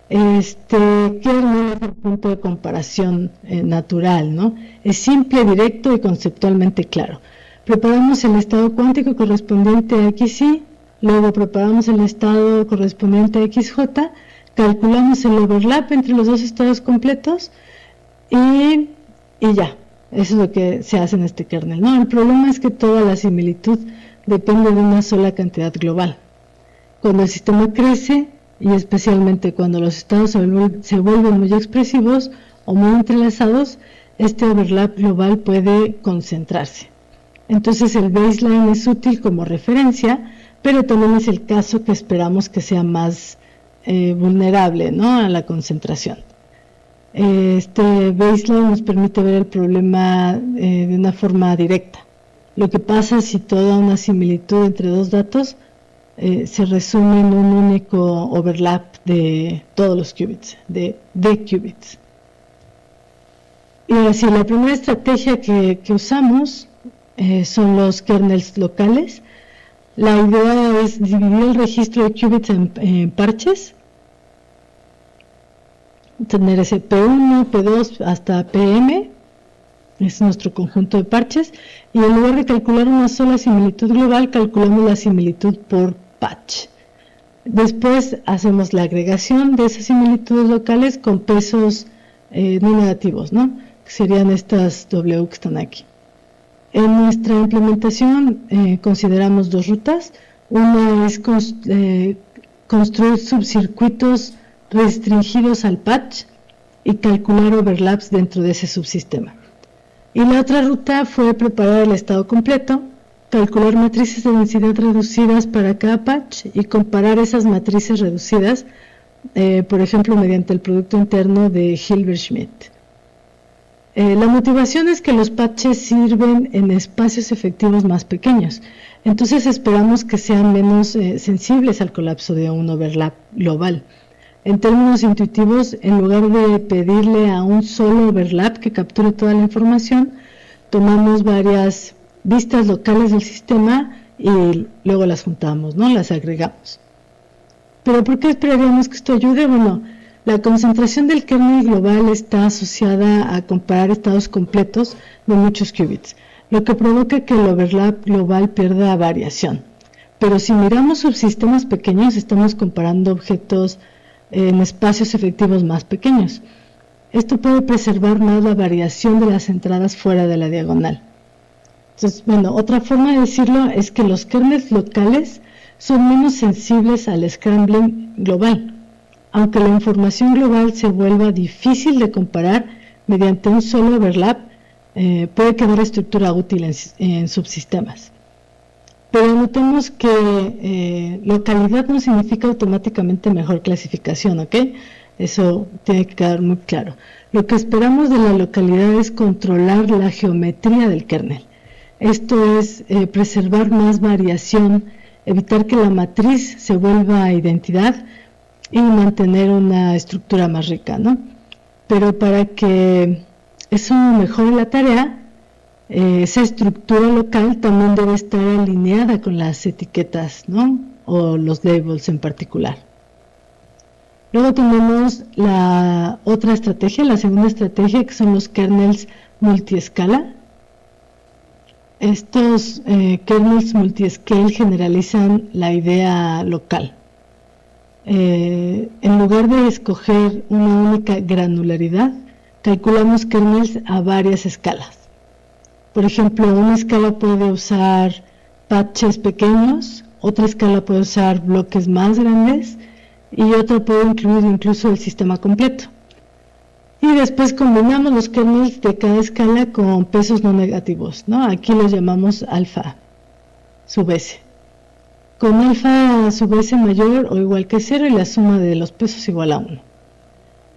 Este kernel es el punto de comparación natural, ¿no? Es simple, directo y conceptualmente claro. Preparamos el estado cuántico correspondiente a XY, luego preparamos el estado correspondiente a XJ, calculamos el overlap entre los dos estados completos y ya. Eso es lo que se hace en este kernel, ¿no? El problema es que toda la similitud depende de una sola cantidad global. Cuando el sistema crece, y especialmente cuando los estados se vuelven muy expresivos o muy entrelazados, este overlap global puede concentrarse. Entonces el baseline es útil como referencia, pero también es el caso que esperamos que sea más vulnerable, ¿no? A la concentración. Este baseline nos permite ver el problema de una forma directa. Lo que pasa si toda una similitud entre dos datos se resume en un único overlap de todos los qubits, de qubits. Y ahora sí, la primera estrategia que usamos son los kernels locales. La idea es dividir el registro de qubits en parches, tener ese P1, P2 hasta PM, es nuestro conjunto de parches, y en lugar de calcular una sola similitud global, calculamos la similitud por patch. Después hacemos la agregación de esas similitudes locales con pesos no negativos, ¿no? Que serían estas W que están aquí. En nuestra implementación consideramos dos rutas. Una es construir subcircuitos restringidos al patch y calcular overlaps dentro de ese subsistema. Y la otra ruta fue preparar el estado completo, calcular matrices de densidad reducidas para cada patch y comparar esas matrices reducidas, por ejemplo, mediante el producto interno de Hilbert-Schmidt. La motivación es que los patches sirven en espacios efectivos más pequeños, entonces esperamos que sean menos sensibles al colapso de un overlap global. En términos intuitivos, en lugar de pedirle a un solo overlap que capture toda la información, tomamos varias vistas locales del sistema y luego las juntamos, ¿no? Las agregamos. ¿Pero por qué esperaríamos que esto ayude? Bueno, la concentración del kernel global está asociada a comparar estados completos de muchos qubits, lo que provoca que el overlap global pierda variación. Pero si miramos subsistemas pequeños, estamos comparando objetos en espacios efectivos más pequeños. Esto puede preservar más la variación de las entradas fuera de la diagonal. Entonces, bueno, otra forma de decirlo es que los kernels locales son menos sensibles al scrambling global, aunque la información global se vuelva difícil de comparar mediante un solo overlap, puede quedar estructura útil en subsistemas. Pero notemos que localidad no significa automáticamente mejor clasificación, ¿ok? Eso tiene que quedar muy claro. Lo que esperamos de la localidad es controlar la geometría del kernel. Esto es preservar más variación, evitar que la matriz se vuelva a identidad y mantener una estructura más rica, ¿no? Pero para que eso mejore la tarea, esa estructura local también debe estar alineada con las etiquetas, ¿no? O los labels en particular. Luego tenemos la otra estrategia, la segunda estrategia, que son los kernels multiescala. Estos kernels multiscale generalizan la idea local. En lugar de escoger una única granularidad, calculamos kernels a varias escalas. Por ejemplo, una escala puede usar patches pequeños, otra escala puede usar bloques más grandes y otra puede incluir incluso el sistema completo. Y después combinamos los kernels de cada escala con pesos no negativos, ¿no? Aquí los llamamos alfa sub s. Con alfa sub s mayor o igual que 0 y la suma de los pesos igual a 1.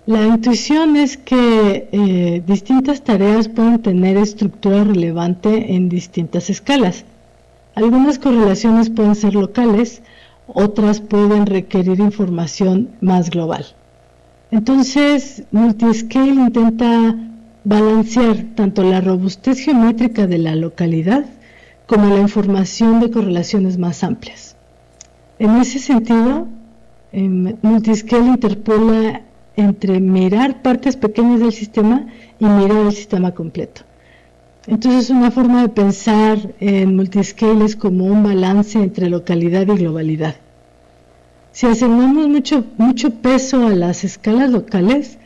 La intuición es que distintas tareas pueden tener estructura relevante en distintas escalas. Algunas correlaciones pueden ser locales, otras pueden requerir información más global. Entonces, Multiscale intenta balancear tanto la robustez geométrica de la localidad como la información de correlaciones más amplias. En ese sentido, Multiscale interpola entre mirar partes pequeñas del sistema y mirar el sistema completo. Entonces, una forma de pensar en Multiscale es como un balance entre localidad y globalidad. Si asignamos mucho peso a las escalas locales,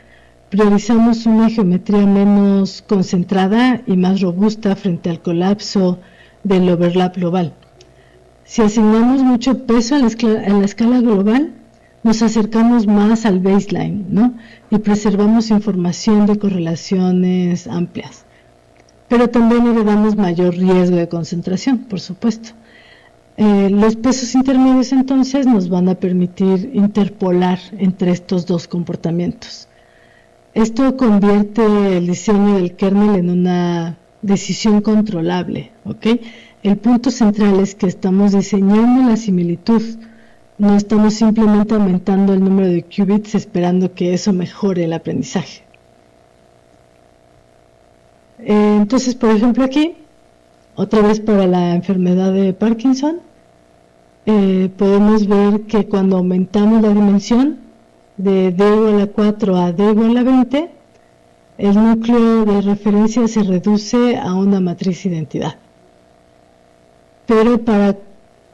priorizamos una geometría menos concentrada y más robusta frente al colapso del overlap global. Si asignamos mucho peso a la escala global, nos acercamos más al baseline, ¿no? Y preservamos información de correlaciones amplias. Pero también heredamos mayor riesgo de concentración, por supuesto. Los pesos intermedios entonces nos van a permitir interpolar entre estos dos comportamientos. Esto convierte el diseño del kernel en una decisión controlable, ¿ok? El punto central es que estamos diseñando la similitud, no estamos simplemente aumentando el número de qubits esperando que eso mejore el aprendizaje. Entonces, por ejemplo aquí, otra vez para la enfermedad de Parkinson, podemos ver que cuando aumentamos la dimensión de d igual a 4 a d igual a 20, el núcleo de referencia se reduce a una matriz identidad. Pero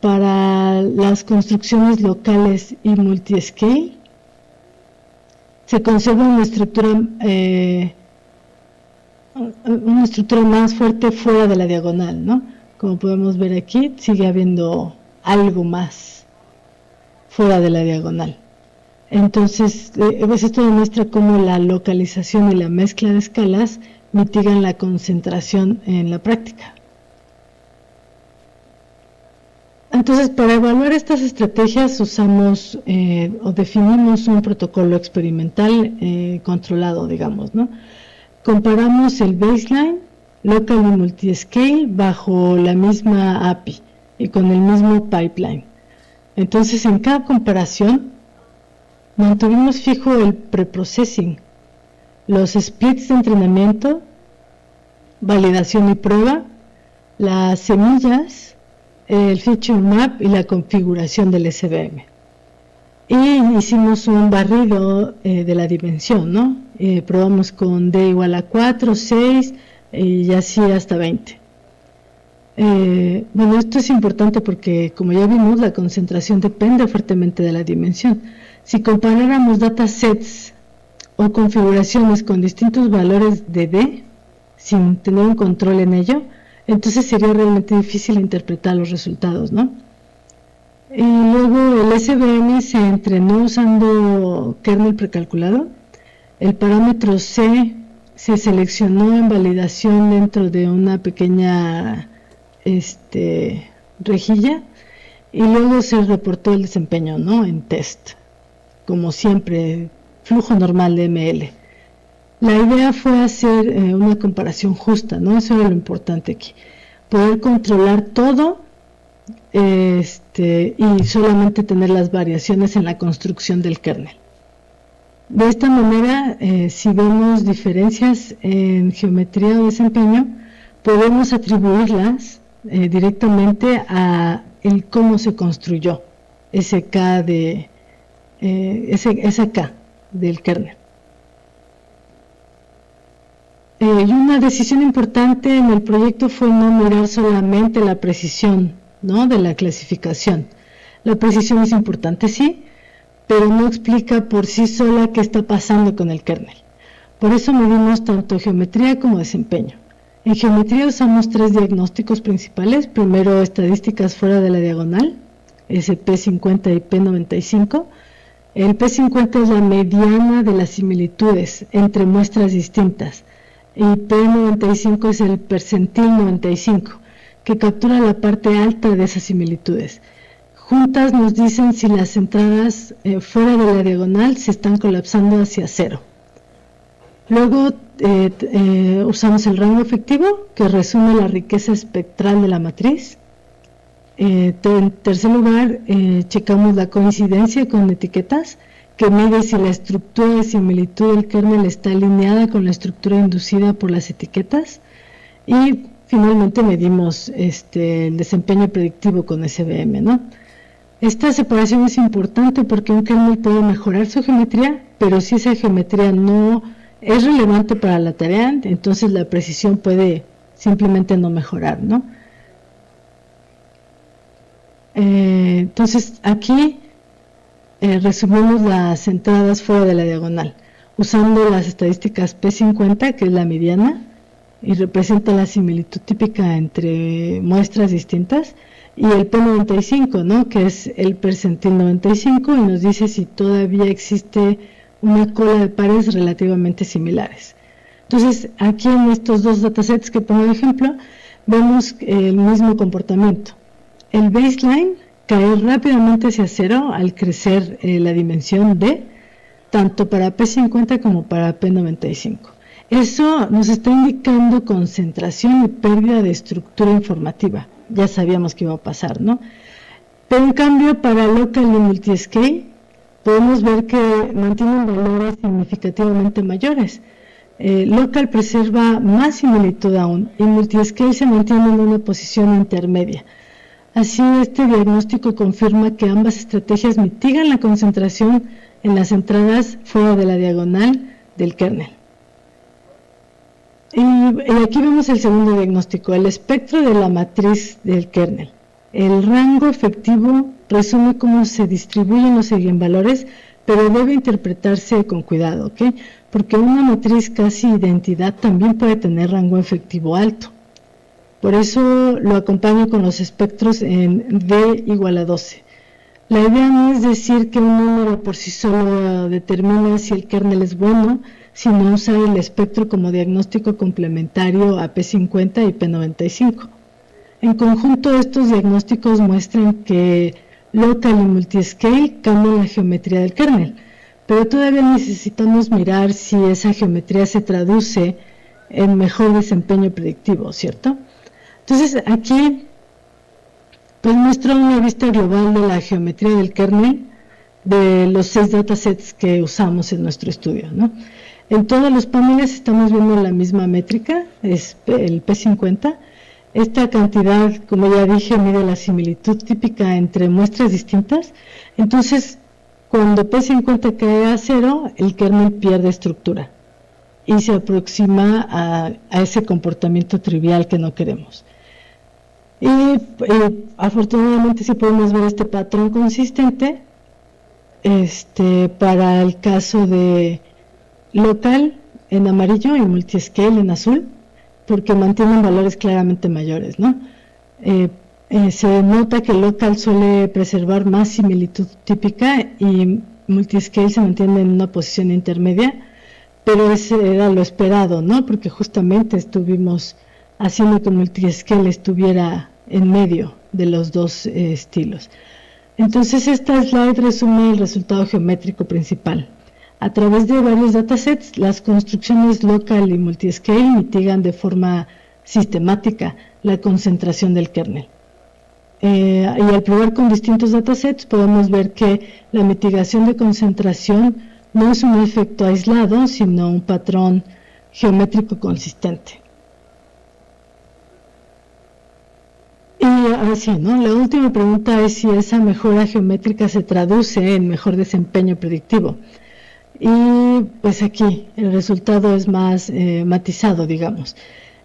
para las construcciones locales y multiscale, se conserva una estructura más fuerte fuera de la diagonal, ¿no? Como podemos ver aquí, sigue habiendo algo más fuera de la diagonal. Entonces, esto demuestra cómo la localización y la mezcla de escalas mitigan la concentración en la práctica. Entonces, para evaluar estas estrategias usamos o definimos un protocolo experimental controlado, digamos, ¿no? Comparamos el baseline, local y multiscale bajo la misma API y con el mismo pipeline. Entonces, en cada comparación, mantuvimos fijo el preprocessing, los splits de entrenamiento, validación y prueba, las semillas, el feature map y la configuración del SVM. Y hicimos un barrido de la dimensión, ¿no? Probamos con D igual a 4, 6 y así hasta 20. Bueno, esto es importante porque, como ya vimos, la concentración depende fuertemente de la dimensión. Si comparáramos datasets o configuraciones con distintos valores de D, sin tener un control en ello, entonces sería realmente difícil interpretar los resultados, ¿no? Y luego el SVM se entrenó usando kernel precalculado. El parámetro C se seleccionó en validación dentro de una pequeña rejilla y luego se reportó el desempeño, ¿no? En test, como siempre, flujo normal de ML. La idea fue hacer una comparación justa, ¿no? Eso era lo importante aquí. Poder controlar todo y solamente tener las variaciones en la construcción del kernel. De esta manera, si vemos diferencias en geometría o desempeño, podemos atribuirlas directamente a el cómo se construyó ese K esa K del kernel. Y una decisión importante en el proyecto fue no mirar solamente la precisión, ¿no?, de la clasificación. La precisión es importante, sí, pero no explica por sí sola qué está pasando con el kernel. Por eso medimos tanto geometría como desempeño. En geometría usamos 3 diagnósticos principales. Primero, estadísticas fuera de la diagonal, P50 y P95. El P50 es la mediana de las similitudes entre muestras distintas. Y P95 es el percentil 95, que captura la parte alta de esas similitudes. Juntas nos dicen si las entradas fuera de la diagonal se están colapsando hacia cero. Luego usamos el rango efectivo, que resume la riqueza espectral de la matriz. En tercer lugar, checamos la coincidencia con etiquetas, que mide si la estructura de similitud del kernel está alineada con la estructura inducida por las etiquetas. Y finalmente medimos el desempeño predictivo con SVM, ¿no? Esta separación es importante porque un kernel puede mejorar su geometría, pero si esa geometría no es relevante para la tarea, entonces la precisión puede simplemente no mejorar, ¿no? Entonces aquí resumimos las entradas fuera de la diagonal, usando las estadísticas P50, que es la mediana, y representa la similitud típica entre muestras distintas, y el P95, ¿no?, que es el percentil 95, y nos dice si todavía existe una cola de pares relativamente similares. Entonces, aquí en estos 2 datasets que pongo de ejemplo, vemos el mismo comportamiento. El baseline cae rápidamente hacia cero al crecer la dimensión D, tanto para P50 como para P95. Eso nos está indicando concentración y pérdida de estructura informativa. Ya sabíamos que iba a pasar, ¿no? Pero en cambio, para local y multiscale, podemos ver que mantienen valores significativamente mayores. Local preserva más similitud aún y multiscale se mantiene en una posición intermedia. Así, este diagnóstico confirma que ambas estrategias mitigan la concentración en las entradas fuera de la diagonal del kernel. Y aquí vemos el segundo diagnóstico, el espectro de la matriz del kernel. El rango efectivo resume cómo se distribuyen los eigenvalores, pero debe interpretarse con cuidado, ¿ok? Porque una matriz casi identidad también puede tener rango efectivo alto. Por eso lo acompaño con los espectros en D igual a 12. La idea no es decir que un número por sí solo determina si el kernel es bueno, sino usar el espectro como diagnóstico complementario a P50 y P95. En conjunto, estos diagnósticos muestran que local y multiscale cambian la geometría del kernel, pero todavía necesitamos mirar si esa geometría se traduce en mejor desempeño predictivo, ¿cierto? Entonces, aquí pues muestro una vista global de la geometría del kernel de los 6 datasets que usamos en nuestro estudio, ¿no? En todos los paneles estamos viendo la misma métrica, es el P50. Esta cantidad, como ya dije, mide la similitud típica entre muestras distintas. Entonces, cuando P50 cae a 0, el kernel pierde estructura y se aproxima a ese comportamiento trivial que no queremos. Y afortunadamente sí podemos ver este patrón consistente para el caso de local en amarillo y multiscale en azul, porque mantienen valores claramente mayores, ¿no? Se nota que local suele preservar más similitud típica y multiscale se mantiene en una posición intermedia, pero ese era lo esperado, ¿no? Porque justamente estuvimos haciendo que multiscale estuviera en medio de los dos estilos. Entonces esta slide resume el resultado geométrico principal. A través de varios datasets, las construcciones local y multiscale mitigan de forma sistemática la concentración del kernel. Y al probar con distintos datasets podemos ver que la mitigación de concentración no es un efecto aislado, sino un patrón geométrico consistente. Y ahora sí, ¿no? La última pregunta es si esa mejora geométrica se traduce en mejor desempeño predictivo. Y pues aquí el resultado es más matizado, digamos.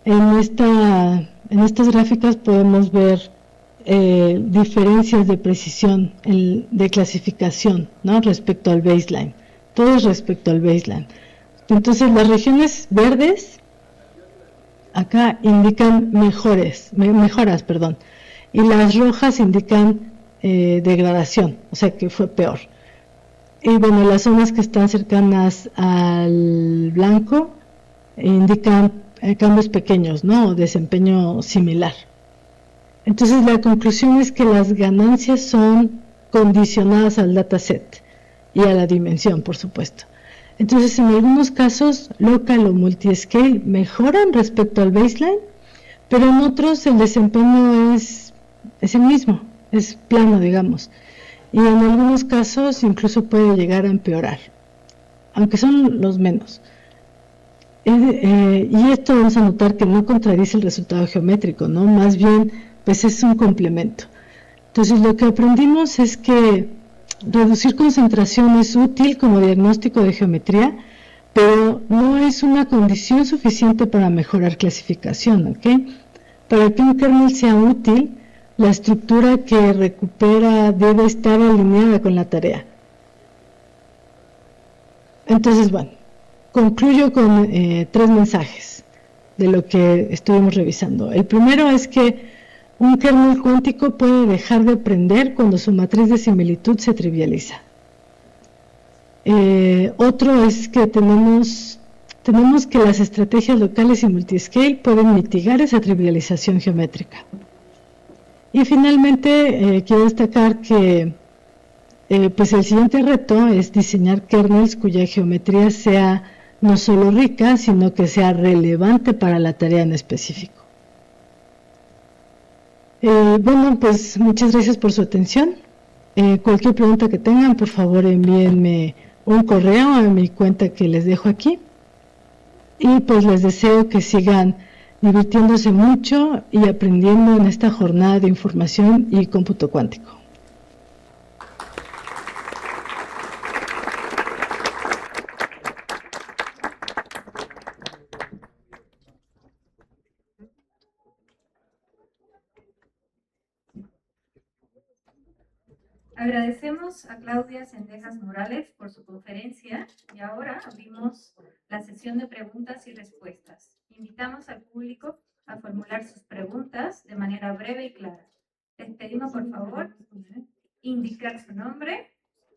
En estas gráficas podemos ver diferencias de precisión de clasificación, ¿no? Respecto al baseline. Todo es respecto al baseline. Entonces las regiones verdes acá indican mejoras, perdón, y las rojas indican degradación, o sea que fue peor. Y bueno, las zonas que están cercanas al blanco indican cambios pequeños, ¿no? O desempeño similar. Entonces la conclusión es que las ganancias son condicionadas al dataset y a la dimensión, por supuesto. Entonces en algunos casos local o multiscale mejoran respecto al baseline, pero en otros el desempeño es el mismo, es plano, digamos. Y en algunos casos incluso puede llegar a empeorar, aunque son los menos. Y esto vamos a notar que no contradice el resultado geométrico, ¿no? Más bien, pues es un complemento. Entonces, lo que aprendimos es que reducir concentración es útil como diagnóstico de geometría, pero no es una condición suficiente para mejorar clasificación, ¿ok? Para que un kernel sea útil, la estructura que recupera debe estar alineada con la tarea. Entonces, bueno, concluyo con 3 mensajes de lo que estuvimos revisando. El primero es que un kernel cuántico puede dejar de aprender cuando su matriz de similitud se trivializa. Otro es que tenemos que las estrategias locales y multiscale pueden mitigar esa trivialización geométrica. Y finalmente quiero destacar que pues el siguiente reto es diseñar kernels cuya geometría sea no solo rica, sino que sea relevante para la tarea en específico. Bueno, pues muchas gracias por su atención. Cualquier pregunta que tengan, por favor envíenme un correo a mi cuenta que les dejo aquí. Y pues les deseo que sigan divirtiéndose mucho y aprendiendo en esta jornada de información y cómputo cuántico. Agradecemos a Claudia Sendejas Morales por su conferencia y ahora abrimos la sesión de preguntas y respuestas. Invitamos al público a formular sus preguntas de manera breve y clara. Les pedimos, por favor, indicar su nombre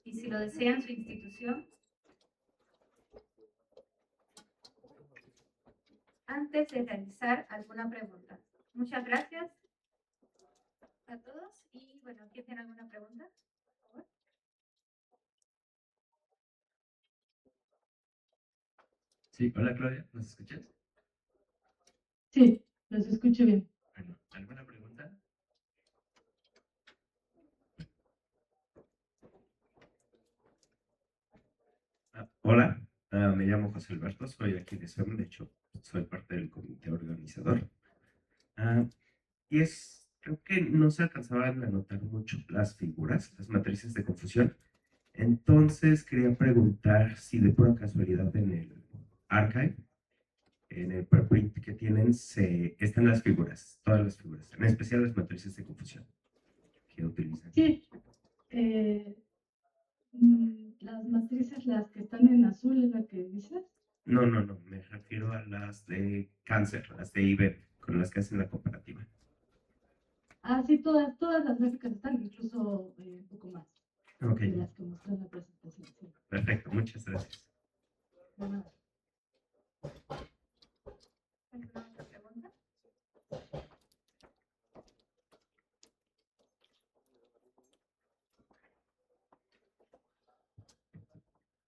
y, si lo desean, su institución antes de realizar alguna pregunta. Muchas gracias a todos y, bueno, ¿quién tiene alguna pregunta? Por favor. Sí, hola Claudia, ¿nos escuchas? Sí, los escucho bien. Bueno, ¿alguna pregunta? Hola, me llamo José Alberto, soy aquí de SEM, de hecho, soy parte del comité organizador. Y creo que no se alcanzaban a notar mucho las figuras, las matrices de confusión. Entonces quería preguntar si de pura casualidad en el archive, en el preprint que tienen, están las figuras, todas las figuras, en especial las matrices de confusión que utilizan. Sí, las matrices, las que están en azul, ¿es la que dices? No, me refiero a las de cáncer, las de IBM, con las que hacen la comparativa. Ah, sí, todas las gráficas están, incluso un poco más Ok, de las que mostré en la presentación. Sí. perfecto, muchas gracias. De nada. ¿Alguna otra pregunta?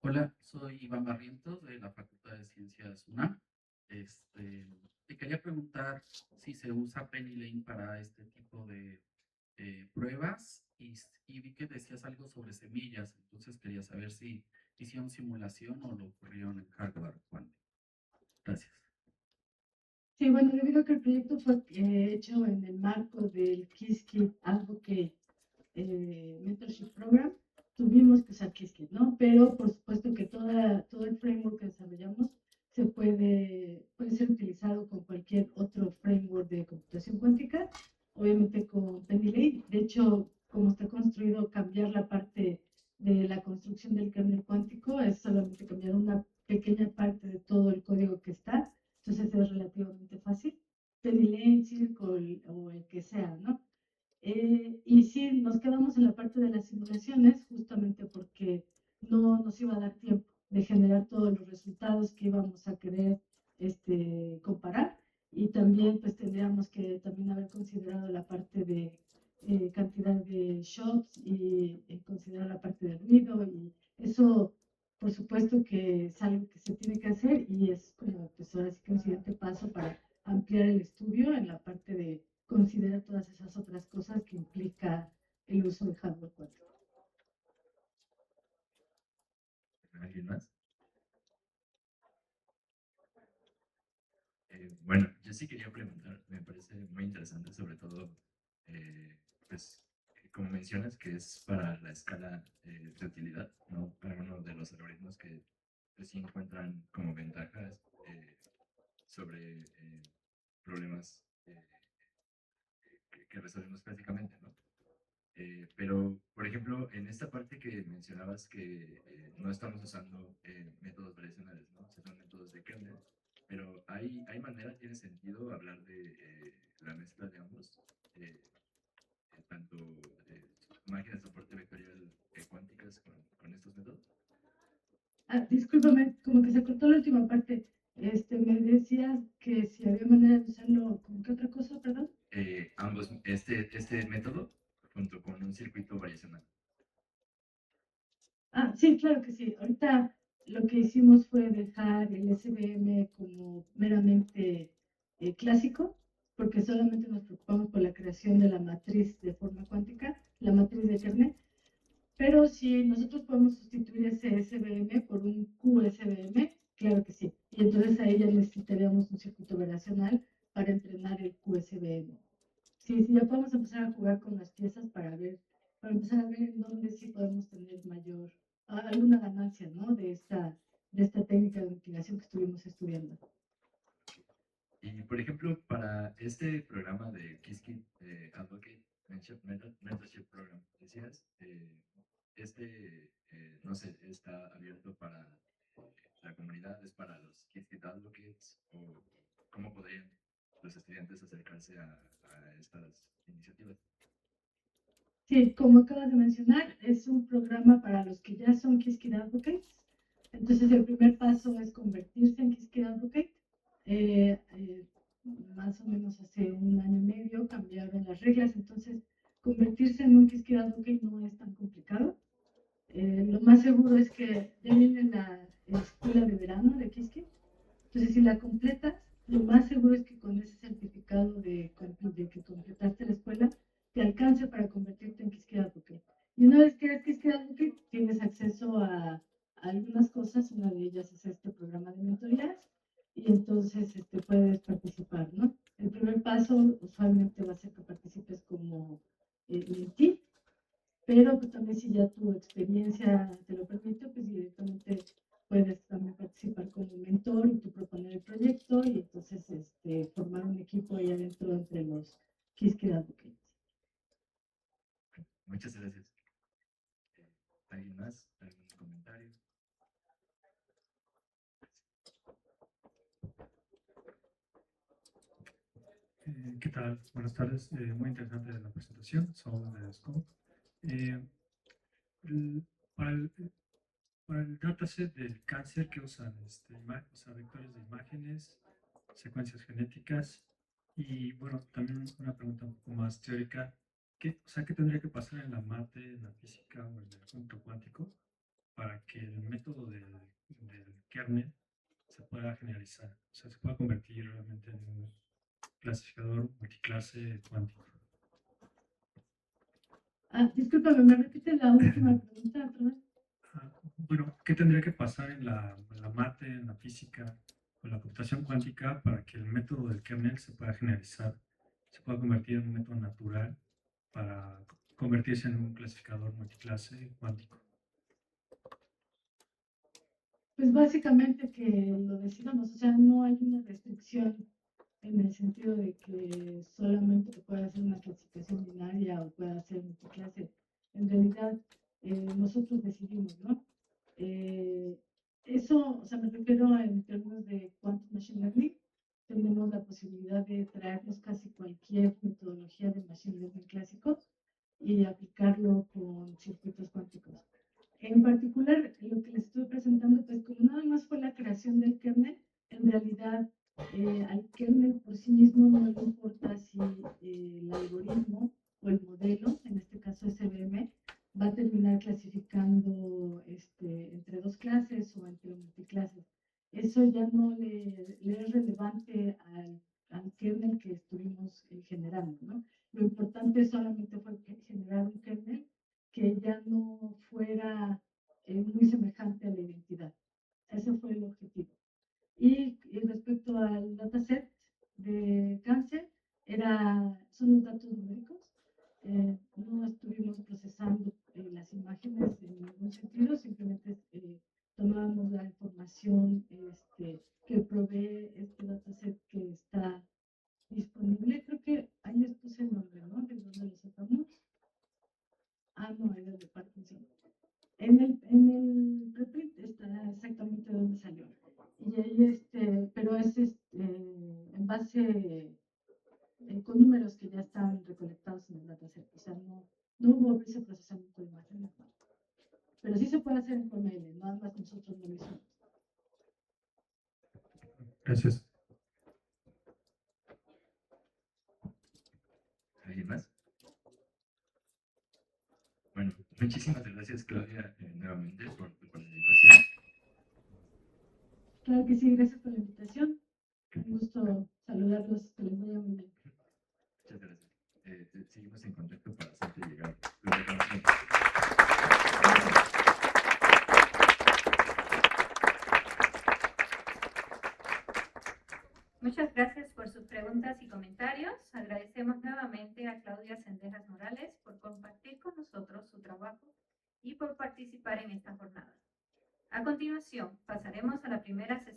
Hola, soy Iván Barrientos de la Facultad de Ciencias UNAM. Te quería preguntar si se usa PennyLane para este tipo de pruebas y vi que decías algo sobre semillas, entonces quería saber si hicieron simulación o lo ocurrieron en hardware cuántico. Gracias. Sí, bueno, debido a que el proyecto fue hecho en el marco del Qiskit Advocate Mentorship Program, tuvimos que usar Qiskit, ¿no? Pero por supuesto que todo el framework que desarrollamos puede ser utilizado con cualquier otro framework de computación cuántica, obviamente con PennyLane. De hecho, como está construido, cambiar la parte de la construcción del kernel cuántico es solamente cambiar una pequeña parte de todo el código que está, entonces es relativamente fácil. PennyLane, Circle o el que sea, ¿no? Y sí, nos quedamos en la parte de las simulaciones justamente porque no nos iba a dar tiempo de generar todos los resultados que íbamos a querer comparar, y también pues tendríamos que también haber considerado la parte de cantidad de shots y considerar la parte de ruido, y eso por supuesto que es algo que se tiene que hacer, y es como pues ahora sí que un siguiente paso para ampliar el estudio en la parte de considerar todas esas otras cosas que implica el uso de hardware cuántico. ¿Alguien más? Bueno, yo sí quería preguntar, me parece muy interesante, sobre todo, pues, como mencionas, que es para la escala de utilidad, ¿no? Para uno de los algoritmos que pues, sí encuentran como ventajas sobre problemas que resolvemos prácticamente, ¿no? Pero, por ejemplo, en esta parte que mencionabas que no estamos usando métodos variacionales, ¿no? O sea, son métodos de kernel, pero ¿hay manera, tiene sentido hablar de la mezcla de ambos? Tanto máquinas de soporte vectorial cuánticas con estos métodos. Discúlpame, como que se cortó la última parte. Me decías que si había manera de usarlo, ¿con qué otra cosa, perdón? Ambos, este método junto con un circuito variacional. Sí, claro que sí. Ahorita lo que hicimos fue dejar el SVM como meramente clásico, porque solamente nos preocupamos por la creación de la matriz de forma cuántica, la matriz de kernel. Pero si nosotros podemos sustituir ese SVM por un QSVM, claro que sí. Y entonces a ella necesitaríamos un circuito variacional para entrenar el QSVM. Sí, ya podemos empezar a jugar con las piezas para empezar a ver en dónde sí podemos tener alguna ganancia, ¿no? De esta técnica de mitigación que estuvimos estudiando. Y por ejemplo, para este programa de Qiskit Advocate Mentorship Program, decías, no sé, está abierto para la comunidad, es para los Qiskit Advocates, o cómo podrían los estudiantes acercarse a estas iniciativas. Sí, como acabas de mencionar, es un programa para los que ya son Qiskit Advocates. Entonces, el primer paso es convertirse en Qiskit Advocate. Más o menos hace un año y medio cambiaron las reglas, entonces convertirse en un Qiskit Advocate no es tan complicado. Lo más seguro es que ya viene la escuela de verano de Qiskit. Entonces, si la completas, lo más seguro es que con ese certificado de que completaste la escuela, te alcance para convertirte en Qiskit Advocate. Y una vez que eres Qiskit Advocate, tienes acceso a algunas cosas. Una de ellas es este programa de mentorías, y entonces puedes participar, ¿no? El primer paso usualmente va a ser que participes como mentee, pero pues también si ya tu experiencia te lo permite, pues directamente puedes también participar como mentor y tú proponer el proyecto, y entonces formar un equipo ahí adentro entre los Qiskit Advocates. Muchas gracias. ¿Alguien más? ¿Algún comentario? ¿Qué tal? Buenas tardes. Muy interesante la presentación. Saúl de Scope. Para el dataset del cáncer que usan, vectores de imágenes, secuencias genéticas, y bueno, también una pregunta un poco más teórica. ¿Qué tendría que pasar en la mate, en la física o en el punto cuántico para que el método del kernel se pueda generalizar? O sea, se pueda convertir realmente en un clasificador multiclase cuántico. Discúlpame, ¿me repites la última pregunta otra vez? Bueno, ¿qué tendría que pasar en la mate, en la física o en la computación cuántica para que el método del kernel se pueda generalizar, se pueda convertir en un método natural para convertirse en un clasificador multiclase cuántico? Pues básicamente que lo decidamos, o sea, no hay una restricción en el sentido de que solamente se puede hacer una clasificación binaria o puede hacer multiclase. En realidad, nosotros decidimos, ¿no? Eso, o sea, me refiero en términos de Quantum Machine Learning, tenemos la posibilidad de traernos casi cualquier metodología de Machine Learning clásico y aplicarlo con circuitos cuánticos. En particular, lo que les estoy presentando, pues como nada más fue la creación del kernel, en realidad al kernel por sí mismo no le importa si el algoritmo o el modelo, en este caso SVM, va a terminar clasificando entre dos clases o entre multiclases. Eso ya no le es relevante al kernel que estuvimos generando, ¿no? Lo importante solamente fue generar un kernel que ya no fuera muy semejante a la identidad. Ese fue el objetivo. Y respecto al dataset de cáncer, son los datos numéricos. No estuvimos procesando las imágenes en ningún sentido, simplemente tomábamos la información que provee este dataset que está disponible. Creo que ahí les puse el nombre, ¿no? De dónde lo sacamos. No, era de Parkinson. En el preprint está exactamente dónde salió. Y ahí, pero es en base con números que ya están recolectados en el dataset. O sea, no hubo ese procesamiento de imágenes. Pero sí se puede hacer en PML, nada más nosotros no lo hicimos. Gracias. ¿Alguien más? Bueno, muchísimas gracias, Claudia, nuevamente por tu participación. Claro que sí, gracias por la invitación. Un gusto saludarlos, que les vaya muy bien. Muchas gracias. Seguimos en contacto para hacerte llegar tu reconocimiento. Muchas gracias por sus preguntas y comentarios. Agradecemos nuevamente a Claudia Cendejas Morales por compartir con nosotros su trabajo y por participar en esta jornada. A continuación, pasaremos a la primera sesión